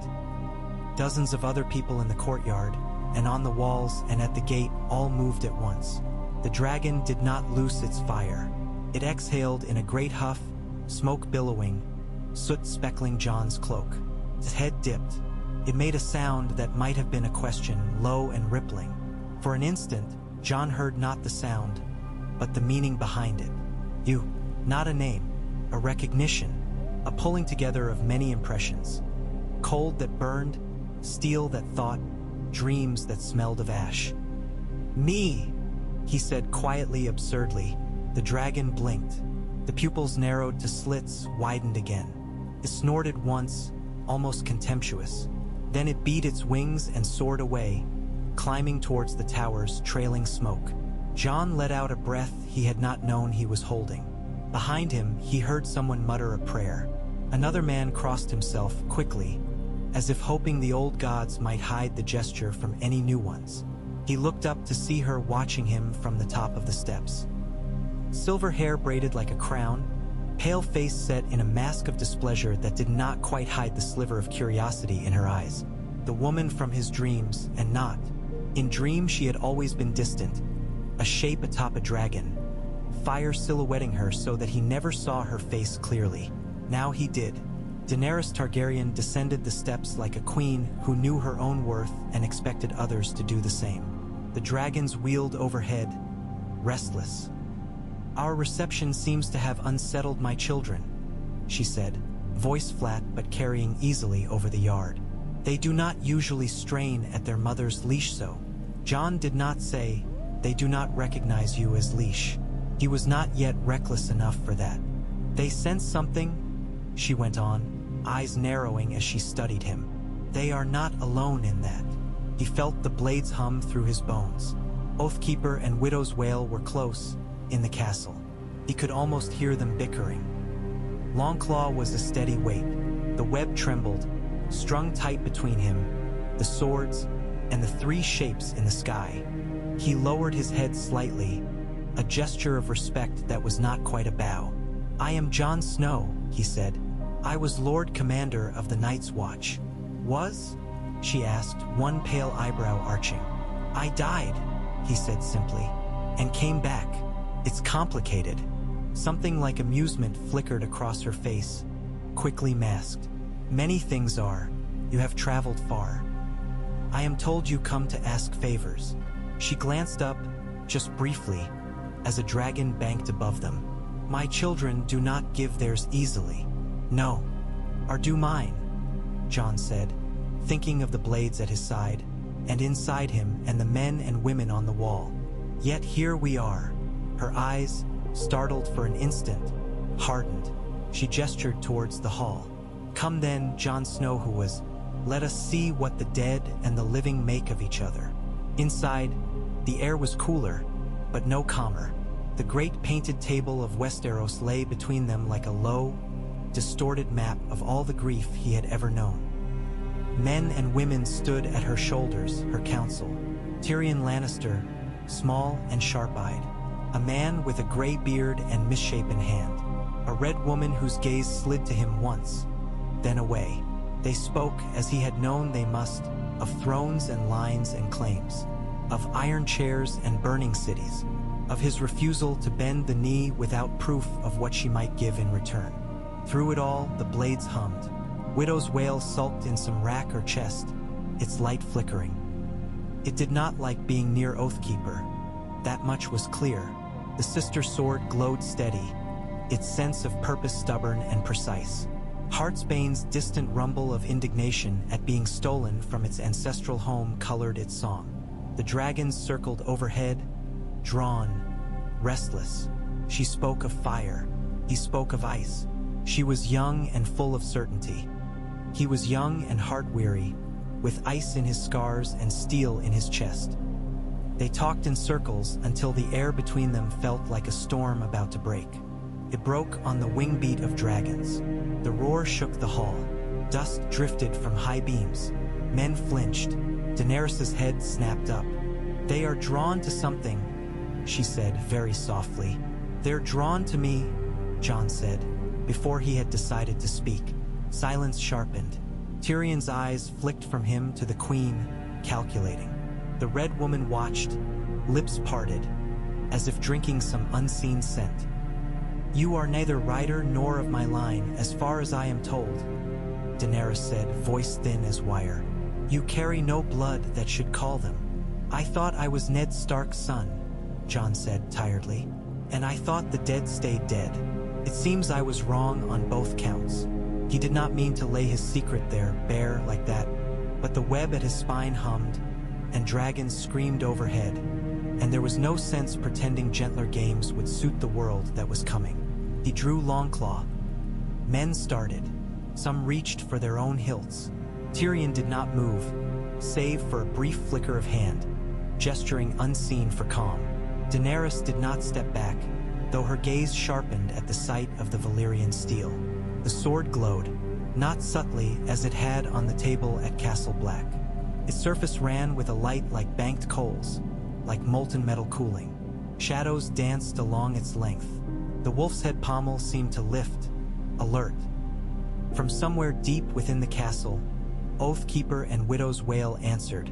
Dozens of other people in the courtyard, and on the walls and at the gate, all moved at once. The dragon did not loose its fire. It exhaled in a great huff, smoke billowing, soot speckling Jon's cloak. Its head dipped. It made a sound that might have been a question, low and rippling. For an instant, Jon heard not the sound, but the meaning behind it. You, not a name, a recognition, a pulling together of many impressions. Cold that burned, steel that thought, dreams that smelled of ash. Me, he said quietly, absurdly. The dragon blinked. The pupils narrowed to slits, widened again. It snorted once, almost contemptuous. Then it beat its wings and soared away, climbing towards the towers, trailing smoke. Jon let out a breath he had not known he was holding. Behind him, he heard someone mutter a prayer. Another man crossed himself quickly, as if hoping the old gods might hide the gesture from any new ones. He looked up to see her watching him from the top of the steps. Silver hair braided like a crown, pale face set in a mask of displeasure that did not quite hide the sliver of curiosity in her eyes. The woman from his dreams, and not. In dream she had always been distant, a shape atop a dragon, fire silhouetting her so that he never saw her face clearly. Now he did. Daenerys Targaryen descended the steps like a queen who knew her own worth and expected others to do the same. The dragons wheeled overhead, restless. Our reception seems to have unsettled my children, she said, voice flat but carrying easily over the yard. They do not usually strain at their mother's leash so. Jon did not say, they do not recognize you as leash. He was not yet reckless enough for that. They sense something, she went on, eyes narrowing as she studied him. They are not alone in that. He felt the blades hum through his bones. Oathkeeper and Widow's Wail were close, in the castle. He could almost hear them bickering. Longclaw was a steady weight. The web trembled, strung tight between him, the swords, and the three shapes in the sky. He lowered his head slightly, a gesture of respect that was not quite a bow. "I am Jon Snow," he said. "I was Lord Commander of the Night's Watch." "Was?" she asked, one pale eyebrow arching. "I died," he said simply, "and came back. It's complicated." Something like amusement flickered across her face, quickly masked. "Many things are. You have traveled far. I am told you come to ask favors." She glanced up, just briefly, as a dragon banked above them. "My children do not give theirs easily." "No, or do mine," Jon said, thinking of the blades at his side, and inside him and the men and women on the wall. "Yet here we are." Her eyes, startled for an instant, hardened. She gestured towards the hall. "Come then, Jon Snow who was, let us see what the dead and the living make of each other." Inside, the air was cooler, but no calmer. The great painted table of Westeros lay between them like a low, distorted map of all the grief he had ever known. Men and women stood at her shoulders, her counsel. Tyrion Lannister, small and sharp-eyed. A man with a gray beard and misshapen hand. A red woman whose gaze slid to him once, then away. They spoke as he had known they must, of thrones and lines and claims, of iron chairs and burning cities, of his refusal to bend the knee without proof of what she might give in return. Through it all, the blades hummed. Widow's Wail sulked in some rack or chest, its light flickering. It did not like being near Oathkeeper. That much was clear. The sister sword glowed steady, its sense of purpose stubborn and precise. Heartsbane's distant rumble of indignation at being stolen from its ancestral home colored its song. The dragons circled overhead, drawn, restless. She spoke of fire. He spoke of ice. She was young and full of certainty. He was young and heart-weary, with ice in his scars and steel in his chest. They talked in circles until the air between them felt like a storm about to break. It broke on the wing beat of dragons. The roar shook the hall. Dust drifted from high beams. Men flinched. Daenerys's head snapped up. "They are drawn to something," she said very softly. "They're drawn to me," Jon said, before he had decided to speak. Silence sharpened. Tyrion's eyes flicked from him to the queen, calculating. The red woman watched, lips parted, as if drinking some unseen scent. "You are neither rider nor of my line, as far as I am told," Daenerys said, voice thin as wire. "You carry no blood that should call them." "I thought I was Ned Stark's son," Jon said tiredly, "and I thought the dead stayed dead. It seems I was wrong on both counts." He did not mean to lay his secret there, bare like that, but the web at his spine hummed, and dragons screamed overhead, and there was no sense pretending gentler games would suit the world that was coming. He drew Longclaw. Men started. Some reached for their own hilts. Tyrion did not move, save for a brief flicker of hand, gesturing unseen for calm. Daenerys did not step back, though her gaze sharpened at the sight of the Valyrian steel. The sword glowed, not subtly as it had on the table at Castle Black. Its surface ran with a light like banked coals, like molten metal cooling. Shadows danced along its length. The wolf's head pommel seemed to lift, alert. From somewhere deep within the castle, Oathkeeper and Widow's Wail answered,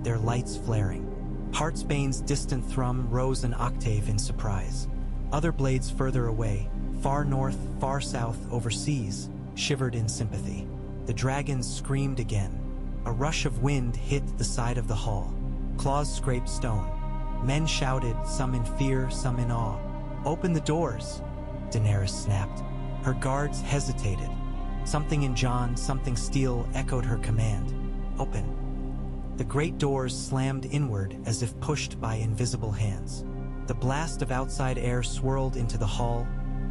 their lights flaring. Heartsbane's distant thrum rose an octave in surprise. Other blades further away, far north, far south, overseas, shivered in sympathy. The dragons screamed again. A rush of wind hit the side of the hall. Claws scraped stone. Men shouted, some in fear, some in awe. "Open the doors," Daenerys snapped. Her guards hesitated. Something in Jon, something steel echoed her command. "Open." The great doors slammed inward as if pushed by invisible hands. The blast of outside air swirled into the hall,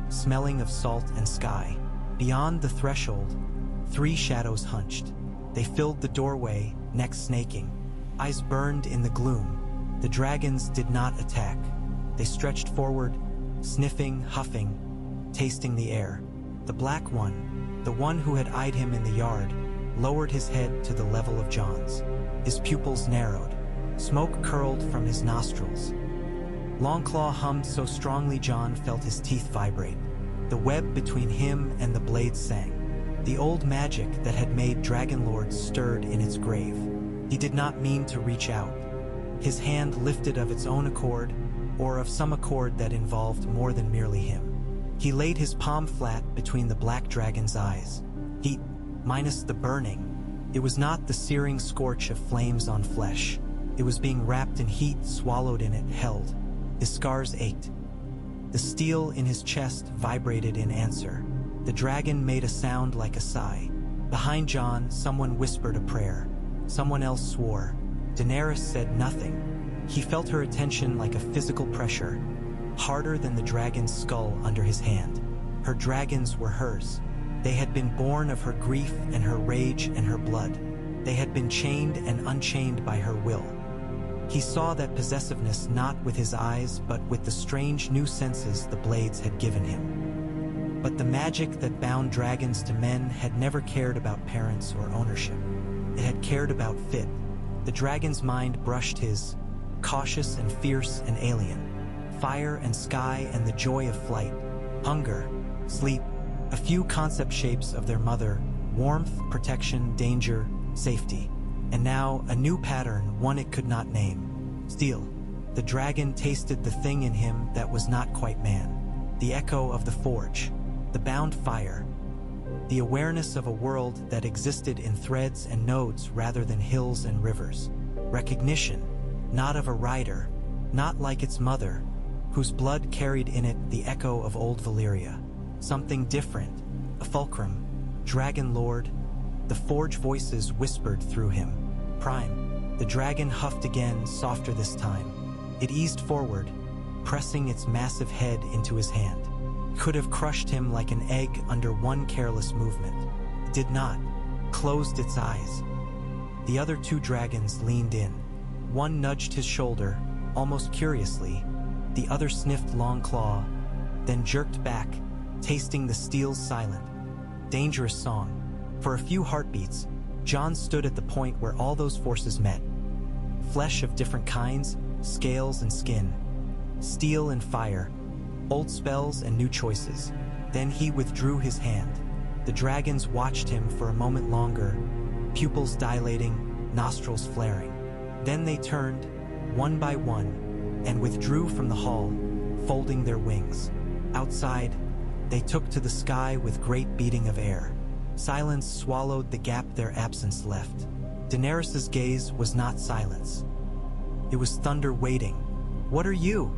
smelling of salt and sky. Beyond the threshold, 3 shadows hunched. They filled the doorway, necks snaking. Eyes burned in the gloom. The dragons did not attack. They stretched forward, sniffing, huffing, tasting the air. The black one, the one who had eyed him in the yard, lowered his head to the level of Jon's. His pupils narrowed. Smoke curled from his nostrils. Longclaw hummed so strongly Jon felt his teeth vibrate. The web between him and the blade sang. The old magic that had made Dragonlord stirred in its grave. He did not mean to reach out. His hand lifted of its own accord, or of some accord that involved more than merely him. He laid his palm flat between the black dragon's eyes. Heat, minus the burning. It was not the searing scorch of flames on flesh. It was being wrapped in heat, swallowed in it, held. His scars ached. The steel in his chest vibrated in answer. The dragon made a sound like a sigh. Behind Jon, someone whispered a prayer. Someone else swore. Daenerys said nothing. He felt her attention like a physical pressure, harder than the dragon's skull under his hand. Her dragons were hers. They had been born of her grief and her rage and her blood. They had been chained and unchained by her will. He saw that possessiveness not with his eyes, but with the strange new senses the blades had given him. But the magic that bound dragons to men had never cared about parents or ownership. It had cared about fit. The dragon's mind brushed his, cautious and fierce and alien. Fire and sky and the joy of flight. Hunger, sleep, a few concept shapes of their mother, warmth, protection, danger, safety. And now, a new pattern, one it could not name. Steel. The dragon tasted the thing in him that was not quite man. The echo of the forge. The bound fire. The awareness of a world that existed in threads and nodes rather than hills and rivers. Recognition, not of a rider, not like its mother, whose blood carried in it the echo of old Valyria. Something different, a fulcrum, Dragonlord. The forge voices whispered through him. Prime. The dragon huffed again, softer this time. It eased forward, pressing its massive head into his hand. Could have crushed him like an egg under one careless movement. It did not. Closed its eyes. The other two dragons leaned in. One nudged his shoulder, almost curiously. The other sniffed Longclaw, then jerked back, tasting the steel's silent, dangerous song. For a few heartbeats, Jon stood at the point where all those forces met. Flesh of different kinds, scales and skin, steel and fire, old spells and new choices. Then he withdrew his hand. The dragons watched him for a moment longer, pupils dilating, nostrils flaring. Then they turned, one by one, and withdrew from the hall, folding their wings. Outside, they took to the sky with great beating of air. Silence swallowed the gap their absence left. Daenerys's gaze was not silence. It was thunder waiting. "What are you?"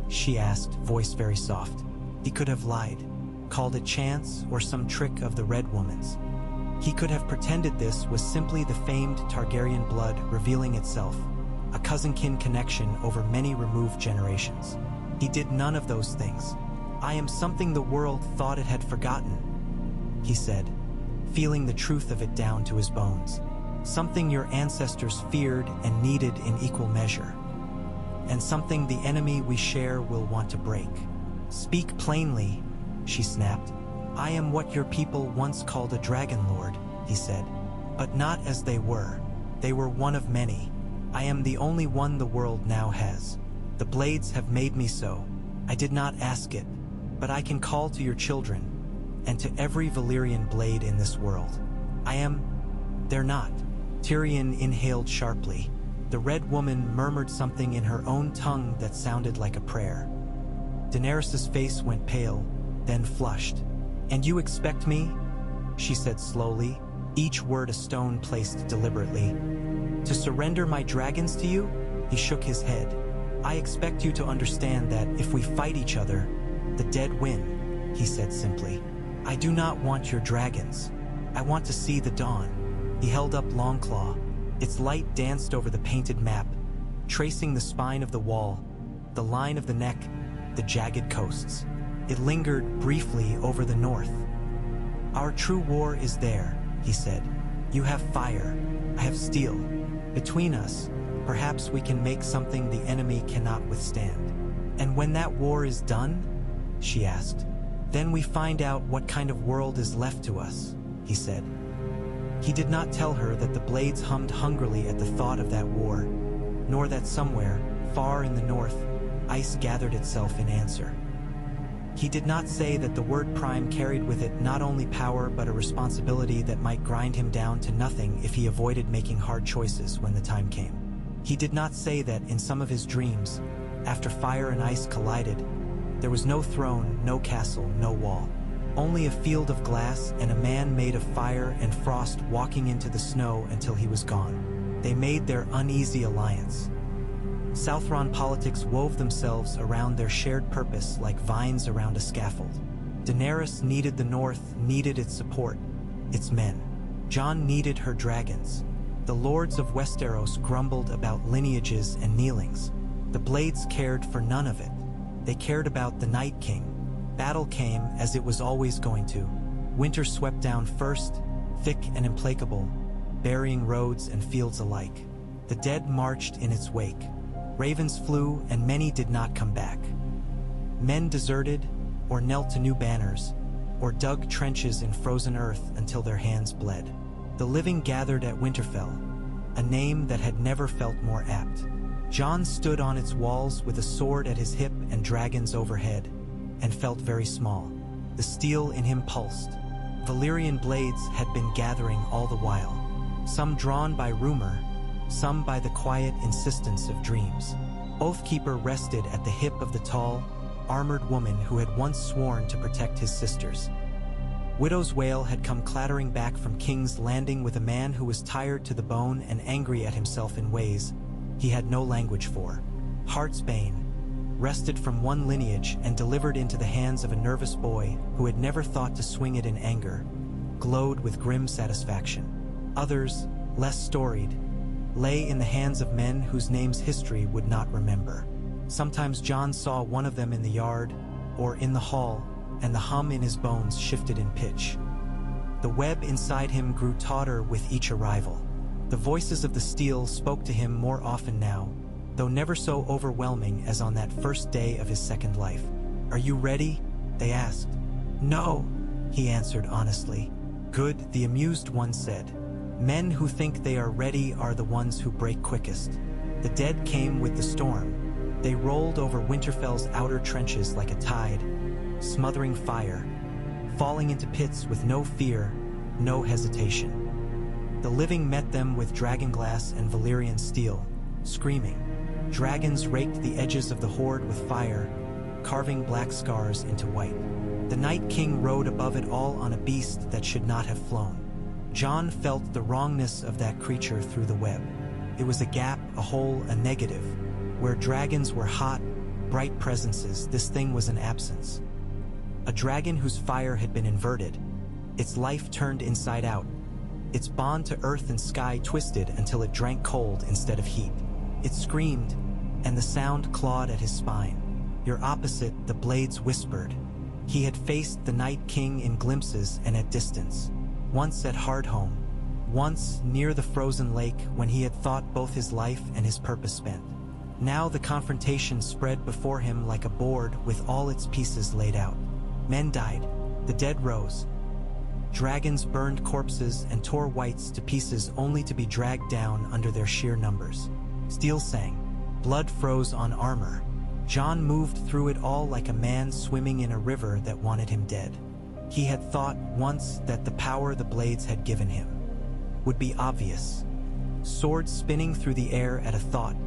she asked, voice very soft. He could have lied, called it chance or some trick of the Red Woman's. He could have pretended this was simply the famed Targaryen blood revealing itself, a cousin-kin connection over many removed generations. He did none of those things. "I am something the world thought it had forgotten," he said, feeling the truth of it down to his bones. "Something your ancestors feared and needed in equal measure. And something the enemy we share will want to break." "Speak plainly," she snapped. "I am what your people once called a Dragonlord," he said. "But not as they were. They were one of many. I am the only one the world now has. The blades have made me so. I did not ask it, but I can call to your children, and to every Valyrian blade in this world. I am... They're not." Tyrion inhaled sharply. The Red Woman murmured something in her own tongue that sounded like a prayer. Daenerys's face went pale, then flushed. "And you expect me," she said slowly, each word a stone placed deliberately, "to surrender my dragons to you?" He shook his head. "I expect you to understand that if we fight each other, the dead win," he said simply. "I do not want your dragons. I want to see the dawn." He held up Longclaw. Its light danced over the painted map, tracing the spine of the wall, the line of the neck, the jagged coasts. It lingered briefly over the north. "Our true war is there," he said. "You have fire, I have steel. Between us, perhaps we can make something the enemy cannot withstand. And when that war is done, she asked, then we find out what kind of world is left to us, he said. He did not tell her that the blades hummed hungrily at the thought of that war, nor that somewhere, far in the north, ice gathered itself in answer. He did not say that the word prime carried with it not only power but a responsibility that might grind him down to nothing if he avoided making hard choices when the time came. He did not say that in some of his dreams, after fire and ice collided, there was no throne, no castle, no wall. Only a field of glass and a man made of fire and frost walking into the snow until he was gone. They made their uneasy alliance. Southron politics wove themselves around their shared purpose like vines around a scaffold. Daenerys needed the North, needed its support, its men. Jon needed her dragons. The lords of Westeros grumbled about lineages and kneelings. The Blades cared for none of it. They cared about the Night King. Battle came as it was always going to. Winter swept down first, thick and implacable, burying roads and fields alike. The dead marched in its wake. Ravens flew, and many did not come back. Men deserted, or knelt to new banners, or dug trenches in frozen earth until their hands bled. The living gathered at Winterfell, a name that had never felt more apt. Jon stood on its walls with a sword at his hip and dragons overhead, and felt very small. The steel in him pulsed. Valyrian blades had been gathering all the while, some drawn by rumor, some by the quiet insistence of dreams. Oathkeeper rested at the hip of the tall, armored woman who had once sworn to protect his sisters. Widow's Wail had come clattering back from King's Landing with a man who was tired to the bone and angry at himself in ways he had no language for. Heartsbane, wrested from one lineage and delivered into the hands of a nervous boy who had never thought to swing it in anger, glowed with grim satisfaction. Others, less storied, lay in the hands of men whose names history would not remember. Sometimes Jon saw one of them in the yard or in the hall, and the hum in his bones shifted in pitch. The web inside him grew tauter with each arrival. The voices of the steel spoke to him more often now, though never so overwhelming as on that first day of his second life. "Are you ready?" they asked. "No," he answered honestly. "Good," the amused one said. "Men who think they are ready are the ones who break quickest." The dead came with the storm. They rolled over Winterfell's outer trenches like a tide, smothering fire, falling into pits with no fear, no hesitation. The living met them with dragonglass and Valyrian steel, screaming. Dragons raked the edges of the horde with fire, carving black scars into white. The Night King rode above it all on a beast that should not have flown. Jon felt the wrongness of that creature through the web. It was a gap, a hole, a negative. Where dragons were hot, bright presences, this thing was an absence. A dragon whose fire had been inverted, its life turned inside out, its bond to earth and sky twisted until it drank cold instead of heat. It screamed, and the sound clawed at his spine. Your opposite, the blades whispered. He had faced the Night King in glimpses and at distance. Once at Hardhome, once near the frozen lake when he had thought both his life and his purpose spent. Now the confrontation spread before him like a board with all its pieces laid out. Men died, the dead rose. Dragons burned corpses and tore wights to pieces only to be dragged down under their sheer numbers. Steel sang, blood froze on armor. Jon moved through it all like a man swimming in a river that wanted him dead. He had thought once that the power the blades had given him would be obvious. Swords spinning through the air at a thought,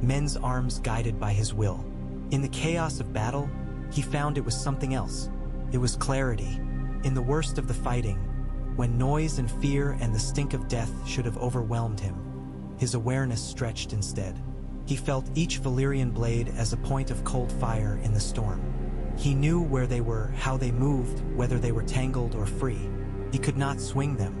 men's arms guided by his will. In the chaos of battle, he found it was something else. It was clarity. In the worst of the fighting, when noise and fear and the stink of death should have overwhelmed him, his awareness stretched instead. He felt each Valyrian blade as a point of cold fire in the storm. He knew where they were, how they moved, whether they were tangled or free. He could not swing them.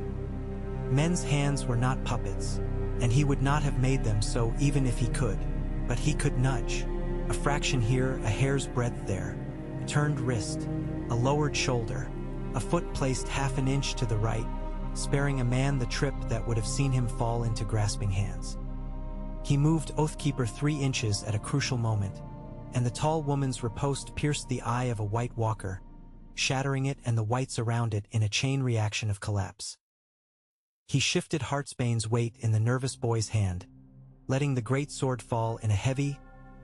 Men's hands were not puppets, and he would not have made them so even if he could. But he could nudge. A fraction here, a hair's breadth there. A turned wrist, a lowered shoulder, a foot placed half an inch to the right, sparing a man the trip that would have seen him fall into grasping hands. He moved Oathkeeper 3 inches at a crucial moment, and the tall woman's riposte pierced the eye of a White Walker, shattering it and the whites around it in a chain reaction of collapse. He shifted Heartsbane's weight in the nervous boy's hand, letting the great sword fall in a heavy,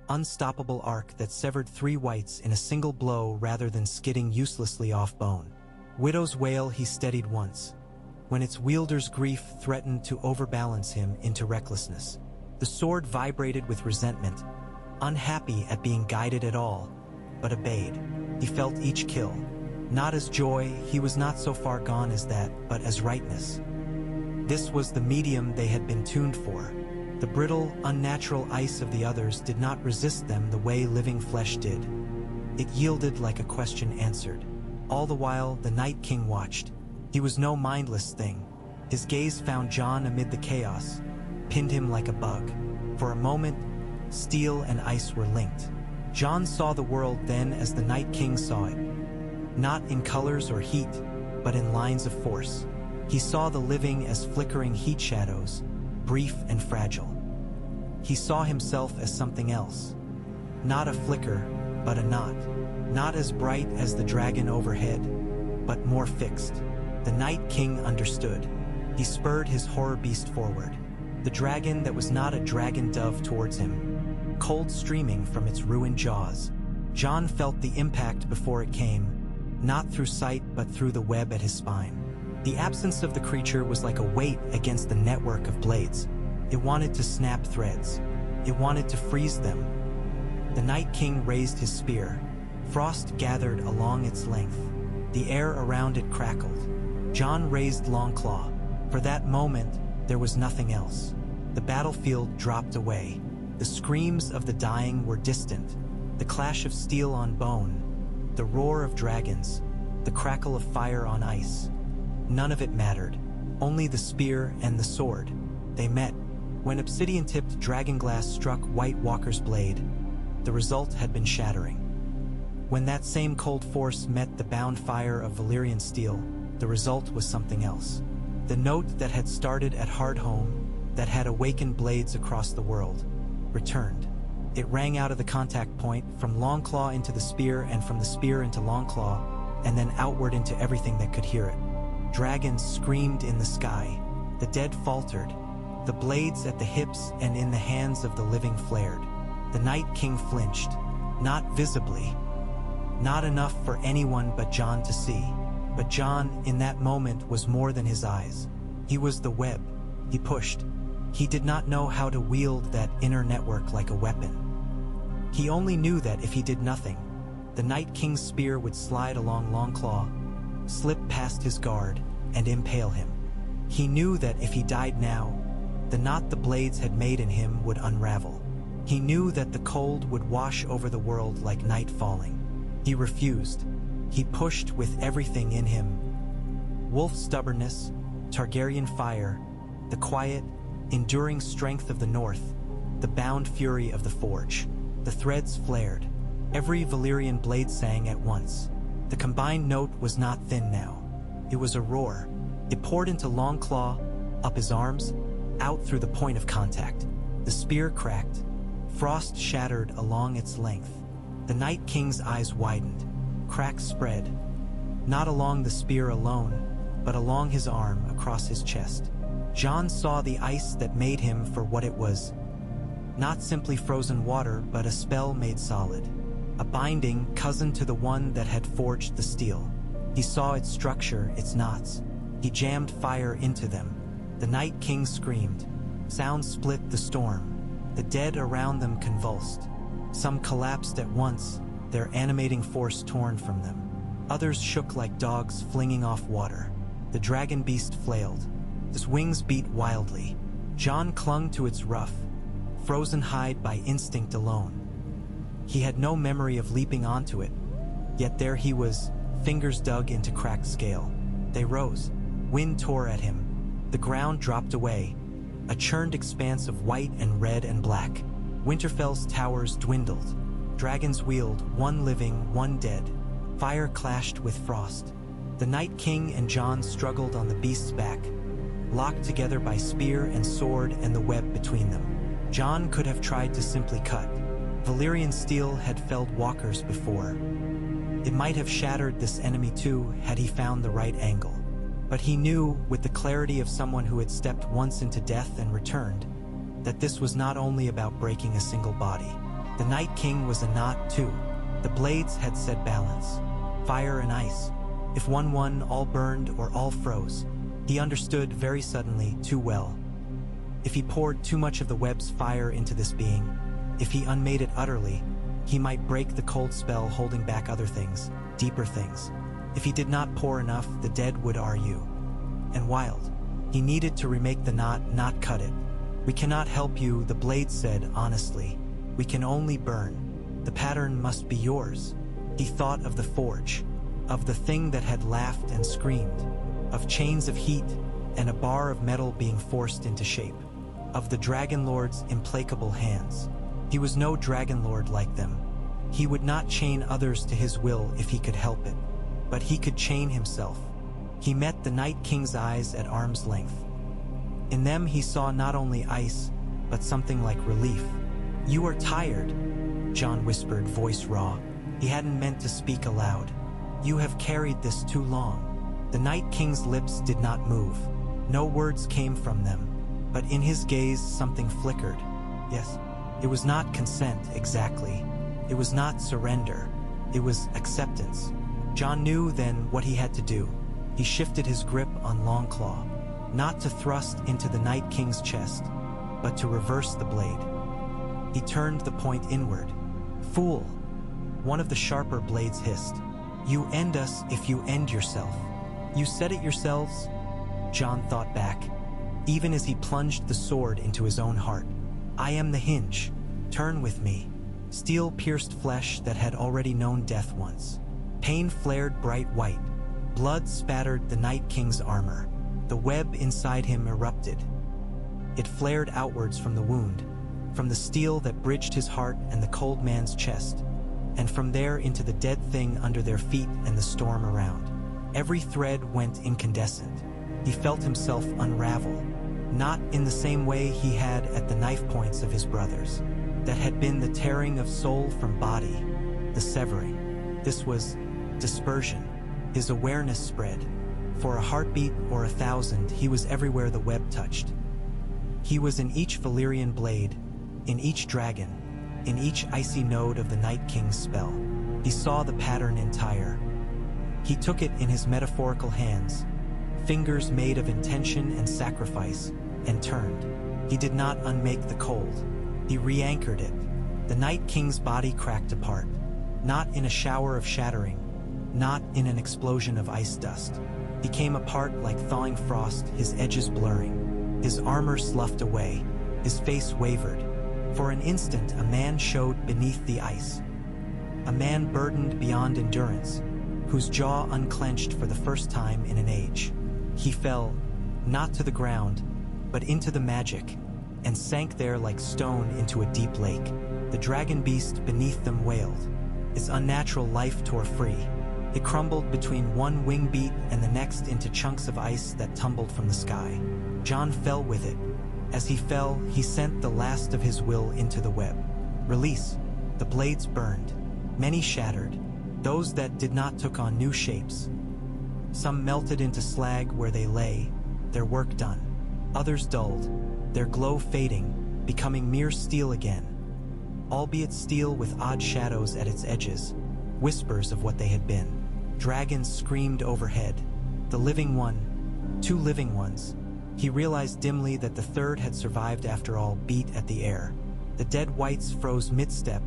unstoppable arc that severed 3 whites in a single blow rather than skidding uselessly off bone. Widow's Wail he steadied once, when its wielder's grief threatened to overbalance him into recklessness. The sword vibrated with resentment, unhappy at being guided at all, but obeyed. He felt each kill, not as joy, he was not so far gone as that, but as rightness. This was the medium they had been tuned for. The brittle, unnatural ice of the others did not resist them the way living flesh did. It yielded like a question answered. All the while, the Night King watched. He was no mindless thing. His gaze found Jon amid the chaos, pinned him like a bug. For a moment, steel and ice were linked. Jon saw the world then as the Night King saw it, not in colors or heat, but in lines of force. He saw the living as flickering heat shadows, brief and fragile. He saw himself as something else. Not a flicker, but a knot. Not as bright as the dragon overhead, but more fixed. The Night King understood. He spurred his horror beast forward. The dragon that was not a dragon dove towards him, cold streaming from its ruined jaws. Jon felt the impact before it came, not through sight but through the web at his spine. The absence of the creature was like a weight against the network of blades. It wanted to snap threads. It wanted to freeze them. The Night King raised his spear. Frost gathered along its length. The air around it crackled. Jon raised Longclaw. For that moment, there was nothing else. The battlefield dropped away. The screams of the dying were distant. The clash of steel on bone, the roar of dragons, the crackle of fire on ice. None of it mattered. Only the spear and the sword. They met. When obsidian-tipped dragonglass struck White Walker's blade, the result had been shattering. When that same cold force met the bound fire of Valyrian steel, the result was something else. The note that had started at Hardhome, that had awakened blades across the world, returned. It rang out of the contact point, from Longclaw into the spear and from the spear into Longclaw, and then outward into everything that could hear it. Dragons screamed in the sky. The dead faltered. The blades at the hips and in the hands of the living flared. The Night King flinched, not visibly, not enough for anyone but Jon to see. But Jon, in that moment, was more than his eyes. He was the web. He pushed. He did not know how to wield that inner network like a weapon. He only knew that if he did nothing, the Night King's spear would slide along Longclaw, slip past his guard, and impale him. He knew that if he died now, the knot the blades had made in him would unravel. He knew that the cold would wash over the world like night falling. He refused. He pushed with everything in him. Wolf stubbornness, Targaryen fire, the quiet, enduring strength of the North, the bound fury of the Forge. The threads flared. Every Valyrian blade sang at once. The combined note was not thin now. It was a roar. It poured into Longclaw, up his arms, out through the point of contact. The spear cracked. Frost shattered along its length. The Night King's eyes widened. Cracks spread. Not along the spear alone, but along his arm, across his chest. Jon saw the ice that made him for what it was. Not simply frozen water, but a spell made solid. A binding cousin to the one that had forged the steel. He saw its structure, its knots. He jammed fire into them. The Night King screamed. Sound split the storm. The dead around them convulsed. Some collapsed at once, their animating force torn from them. Others shook like dogs flinging off water. The dragon beast flailed. Its wings beat wildly. Jon clung to its rough, frozen hide by instinct alone. He had no memory of leaping onto it, yet there he was, fingers dug into cracked scale. They rose. Wind tore at him. The ground dropped away, a churned expanse of white and red and black. Winterfell's towers dwindled. Dragons wheeled, one living, one dead. Fire clashed with frost. The Night King and Jon struggled on the beast's back, locked together by spear and sword and the web between them. Jon could have tried to simply cut. Valyrian steel had felled walkers before. It might have shattered this enemy too had he found the right angle. But he knew, with the clarity of someone who had stepped once into death and returned, that this was not only about breaking a single body. The Night King was a knot too. The blades had said balance, fire and ice. If one won, all burned or all froze. He understood very suddenly too well. If he poured too much of the web's fire into this being, if he unmade it utterly, he might break the cold spell holding back other things, deeper things. If he did not pour enough, the dead would argue. And wild. He needed to remake the knot, not cut it. We cannot help you, the blade said honestly. We can only burn. The pattern must be yours. He thought of the forge, of the thing that had laughed and screamed, of chains of heat and a bar of metal being forced into shape, of the Dragonlord's implacable hands. He was no Dragonlord like them. He would not chain others to his will if he could help it, but he could chain himself. He met the Night King's eyes at arm's length. In them he saw not only ice, but something like relief. "You are tired," Jon whispered, voice raw. He hadn't meant to speak aloud. "You have carried this too long." The Night King's lips did not move. No words came from them, but in his gaze something flickered. Yes, it was not consent exactly. It was not surrender. It was acceptance. Jon knew then what he had to do. He shifted his grip on Longclaw, not to thrust into the Night King's chest, but to reverse the blade. He turned the point inward. "Fool!" One of the sharper blades hissed. "You end us if you end yourself." "You said it yourselves?" Jon thought back, even as he plunged the sword into his own heart. "I am the hinge. Turn with me." Steel pierced flesh that had already known death once. Pain flared bright white. Blood spattered the Night King's armor. The web inside him erupted. It flared outwards from the wound, from the steel that bridged his heart and the cold man's chest, and from there into the dead thing under their feet and the storm around. Every thread went incandescent. He felt himself unravel, not in the same way he had at the knife points of his brothers. That had been the tearing of soul from body, the severing. This was dispersion. His awareness spread. For a heartbeat or 1,000, he was everywhere the web touched. He was in each Valyrian blade, in each dragon, in each icy node of the Night King's spell. He saw the pattern entire. He took it in his metaphorical hands, fingers made of intention and sacrifice, and turned. He did not unmake the cold. He re-anchored it. The Night King's body cracked apart, not in a shower of shattering, not in an explosion of ice dust. He came apart like thawing frost, his edges blurring. His armor sloughed away. His face wavered. For an instant, a man showed beneath the ice. A man burdened beyond endurance, whose jaw unclenched for the first time in an age. He fell, not to the ground, but into the magic, and sank there like stone into a deep lake. The dragon beast beneath them wailed. Its unnatural life tore free. It crumbled between one wing beat and the next into chunks of ice that tumbled from the sky. Jon fell with it. As he fell, he sent the last of his will into the web. Release. The blades burned. Many shattered. Those that did not took on new shapes. Some melted into slag where they lay, their work done. Others dulled, their glow fading, becoming mere steel again. Albeit steel with odd shadows at its edges, whispers of what they had been. Dragons screamed overhead. The living one, two living ones. He realized dimly that the third had survived after all, beat at the air. The dead wights froze mid-step,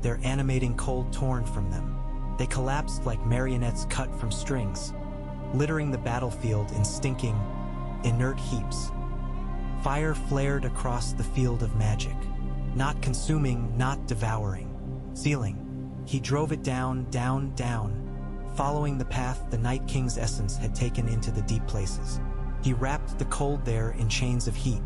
their animating cold torn from them. They collapsed like marionettes cut from strings, littering the battlefield in stinking, inert heaps. Fire flared across the field of magic, not consuming, not devouring. Ceiling. He drove it down, down, down, following the path the Night King's essence had taken into the deep places. He wrapped the cold there in chains of heat,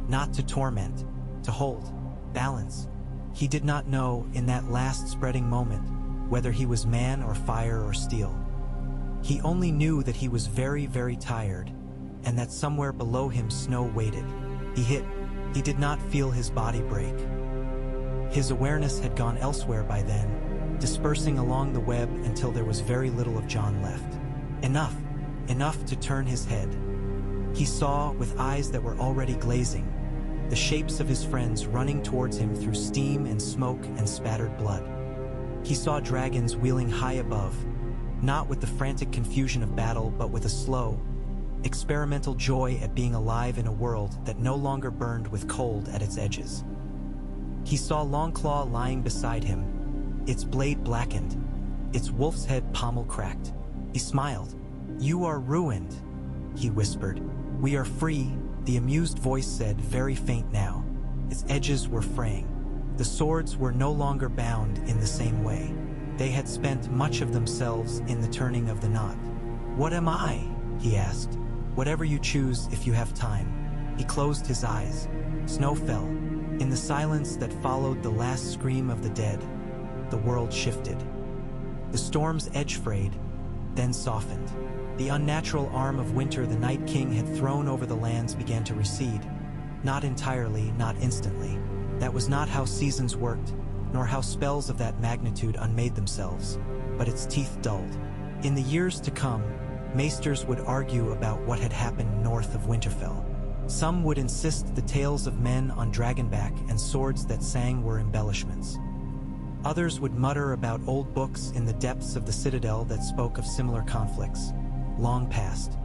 not to torment, to hold, balance. He did not know, in that last spreading moment, whether he was man or fire or steel. He only knew that he was very, very tired, and that somewhere below him snow waited. He hit He did not feel his body break. His awareness had gone elsewhere by then, dispersing along the web until there was very little of John left. Enough to turn his head. He saw, with eyes that were already glazing, the shapes of his friends running towards him through steam and smoke and spattered blood. He saw dragons wheeling high above, not with the frantic confusion of battle, but with a slow, experimental joy at being alive in a world that no longer burned with cold at its edges. He saw Longclaw lying beside him, its blade blackened, its wolf's head pommel cracked. He smiled. "You are ruined," he whispered. "We are free," the amused voice said, very faint now. Its edges were fraying. The swords were no longer bound in the same way. They had spent much of themselves in the turning of the knot. "What am I?" he asked. "Whatever you choose if you have time." He closed his eyes. Snow fell. In the silence that followed the last scream of the dead, the world shifted. The storm's edge frayed, then softened. The unnatural arm of winter the Night King had thrown over the lands began to recede. Not entirely, not instantly. That was not how seasons worked, nor how spells of that magnitude unmade themselves, but its teeth dulled. In the years to come, maesters would argue about what had happened north of Winterfell. Some would insist the tales of men on dragonback and swords that sang were embellishments. Others would mutter about old books in the depths of the citadel that spoke of similar conflicts, long past.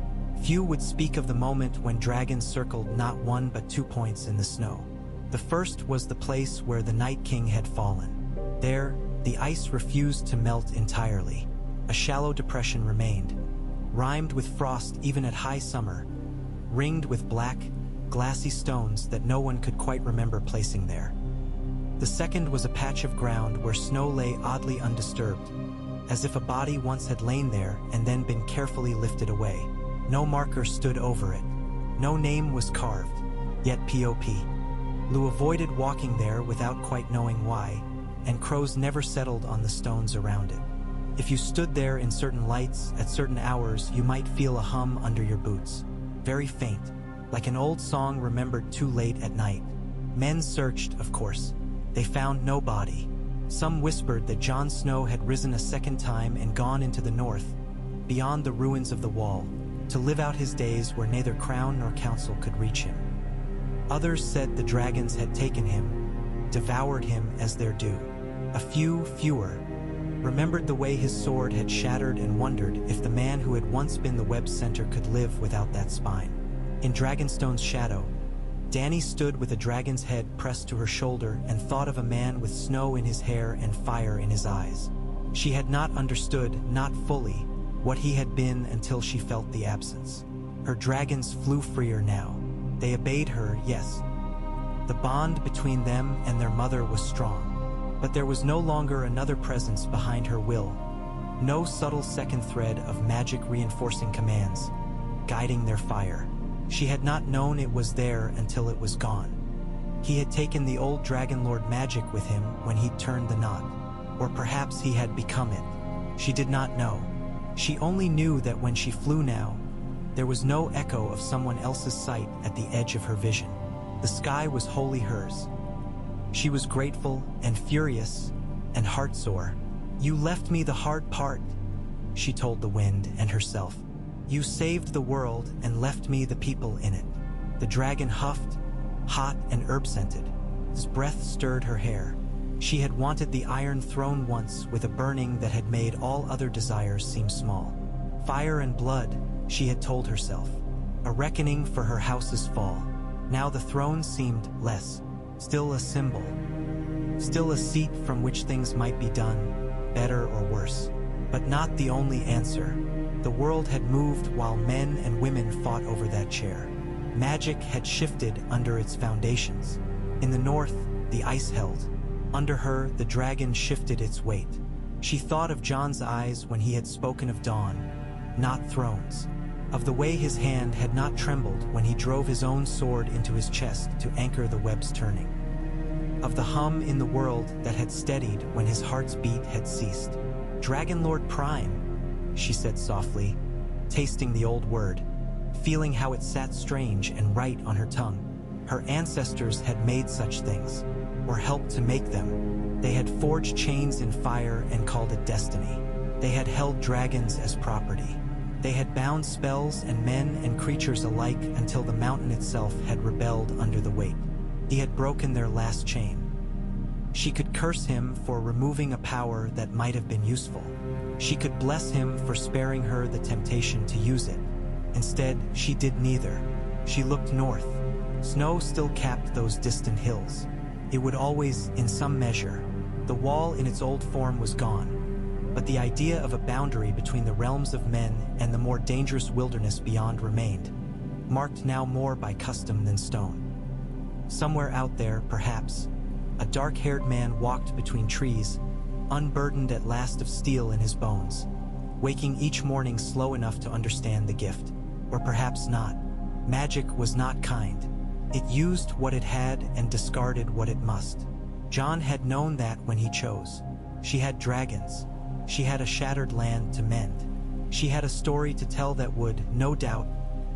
Few would speak of the moment when dragons circled not 1 but 2 points in the snow. The first was the place where the Night King had fallen. There, the ice refused to melt entirely. A shallow depression remained, rimed with frost even at high summer, ringed with black, glassy stones that no one could quite remember placing there. The second was a patch of ground where snow lay oddly undisturbed, as if a body once had lain there and then been carefully lifted away. No marker stood over it. No name was carved, yet P.O.P. Lou avoided walking there without quite knowing why, and crows never settled on the stones around it. If you stood there in certain lights at certain hours, you might feel a hum under your boots, very faint, like an old song remembered too late at night. Men searched, of course. They found no body. Some whispered that Jon Snow had risen a second time and gone into the north, beyond the ruins of the wall, to live out his days where neither crown nor council could reach him. Others said the dragons had taken him, devoured him as their due. A fewer, remembered the way his sword had shattered and wondered if the man who had once been the web's center could live without that spine. In Dragonstone's shadow, Dany stood with a dragon's head pressed to her shoulder and thought of a man with snow in his hair and fire in his eyes. She had not understood, not fully, what he had been until she felt the absence. Her dragons flew freer now. They obeyed her, yes. The bond between them and their mother was strong, but there was no longer another presence behind her will, no subtle second thread of magic reinforcing commands, guiding their fire. She had not known it was there until it was gone. He had taken the old Dragonlord magic with him when he'd turned the knot, or perhaps he had become it. She did not know. She only knew that when she flew now, there was no echo of someone else's sight at the edge of her vision. The sky was wholly hers. She was grateful and furious and heartsore. "You left me the hard part," she told the wind and herself. "You saved the world and left me the people in it." The dragon huffed, hot and herb-scented. His breath stirred her hair. She had wanted the Iron Throne once with a burning that had made all other desires seem small. Fire and blood, she had told herself. A reckoning for her house's fall. Now the throne seemed less. Still a symbol. Still a seat from which things might be done, better or worse. But not the only answer. The world had moved while men and women fought over that chair. Magic had shifted under its foundations. In the north, the ice held. Under her, the dragon shifted its weight. She thought of Jon's eyes when he had spoken of dawn, not thrones. Of the way his hand had not trembled when he drove his own sword into his chest to anchor the web's turning. Of the hum in the world that had steadied when his heart's beat had ceased. "Dragonlord Prime," she said softly, tasting the old word, feeling how it sat strange and right on her tongue. Her ancestors had made such things, or helped to make them. They had forged chains in fire and called it destiny. They had held dragons as property. They had bound spells and men and creatures alike until the mountain itself had rebelled under the weight. He had broken their last chain. She could curse him for removing a power that might have been useful. She could bless him for sparing her the temptation to use it. Instead, she did neither. She looked north. Snow still capped those distant hills. It would always, in some measure. The wall in its old form was gone, but the idea of a boundary between the realms of men and the more dangerous wilderness beyond remained, marked now more by custom than stone. Somewhere out there, perhaps, a dark-haired man walked between trees, unburdened at last of steel in his bones, waking each morning slow enough to understand the gift. Or perhaps not. Magic was not kind. It used what it had and discarded what it must. Jon had known that when he chose. She had dragons. She had a shattered land to mend. She had a story to tell that would, no doubt,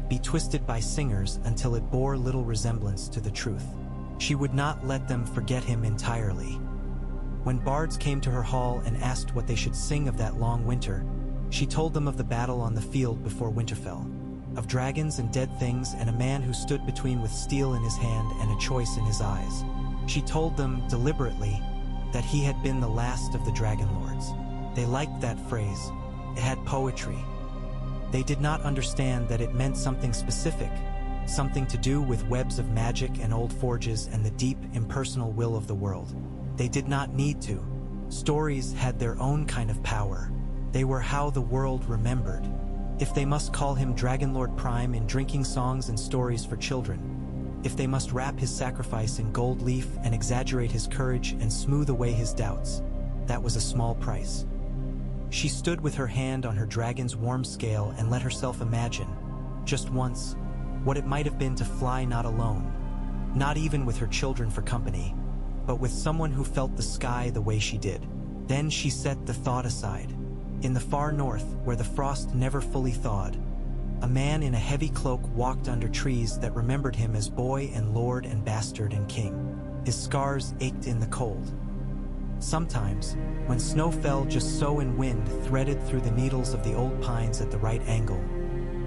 be twisted by singers until it bore little resemblance to the truth. She would not let them forget him entirely. When bards came to her hall and asked what they should sing of that long winter, she told them of the battle on the field before Winterfell, of dragons and dead things and a man who stood between with steel in his hand and a choice in his eyes. She told them, deliberately, that he had been the last of the Dragonlords. They liked that phrase. It had poetry. They did not understand that it meant something specific, something to do with webs of magic and old forges and the deep, impersonal will of the world. They did not need to. Stories had their own kind of power. They were how the world remembered. If they must call him Dragonlord Prime in drinking songs and stories for children, if they must wrap his sacrifice in gold leaf and exaggerate his courage and smooth away his doubts, that was a small price. She stood with her hand on her dragon's warm scale and let herself imagine, just once, what it might have been to fly not alone, not even with her children for company, but with someone who felt the sky the way she did. Then she set the thought aside. In the far north, where the frost never fully thawed, a man in a heavy cloak walked under trees that remembered him as boy and lord and bastard and king. His scars ached in the cold. Sometimes, when snow fell just so and wind threaded through the needles of the old pines at the right angle,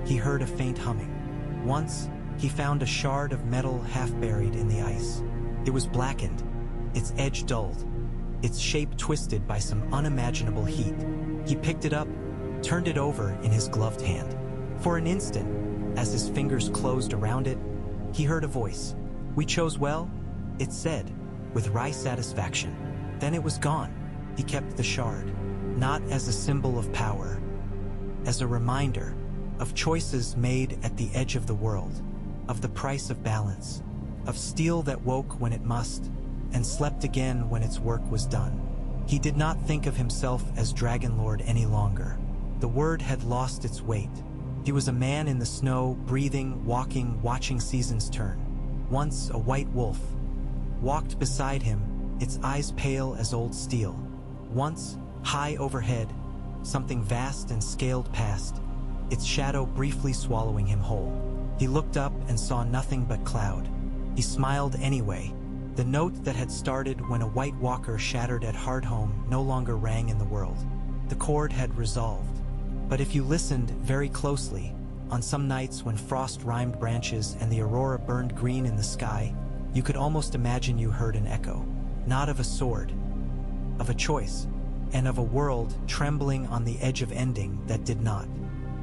he heard a faint humming. Once, he found a shard of metal half buried in the ice. It was blackened, its edge dulled, its shape twisted by some unimaginable heat. He picked it up, turned it over in his gloved hand. For an instant, as his fingers closed around it, he heard a voice. "We chose well," it said, with wry satisfaction. Then it was gone. He kept the shard, not as a symbol of power, as a reminder of choices made at the edge of the world, of the price of balance, of steel that woke when it must, and slept again when its work was done. He did not think of himself as Dragonlord any longer. The word had lost its weight. He was a man in the snow, breathing, walking, watching seasons turn. Once a white wolf walked beside him, its eyes pale as old steel. Once, high overhead, something vast and scaled past, its shadow briefly swallowing him whole. He looked up and saw nothing but cloud. He smiled anyway. The note that had started when a white walker shattered at Hardhome no longer rang in the world. The chord had resolved. But if you listened very closely, on some nights when frost rimed branches and the aurora burned green in the sky, you could almost imagine you heard an echo, not of a sword, of a choice, and of a world trembling on the edge of ending that did not.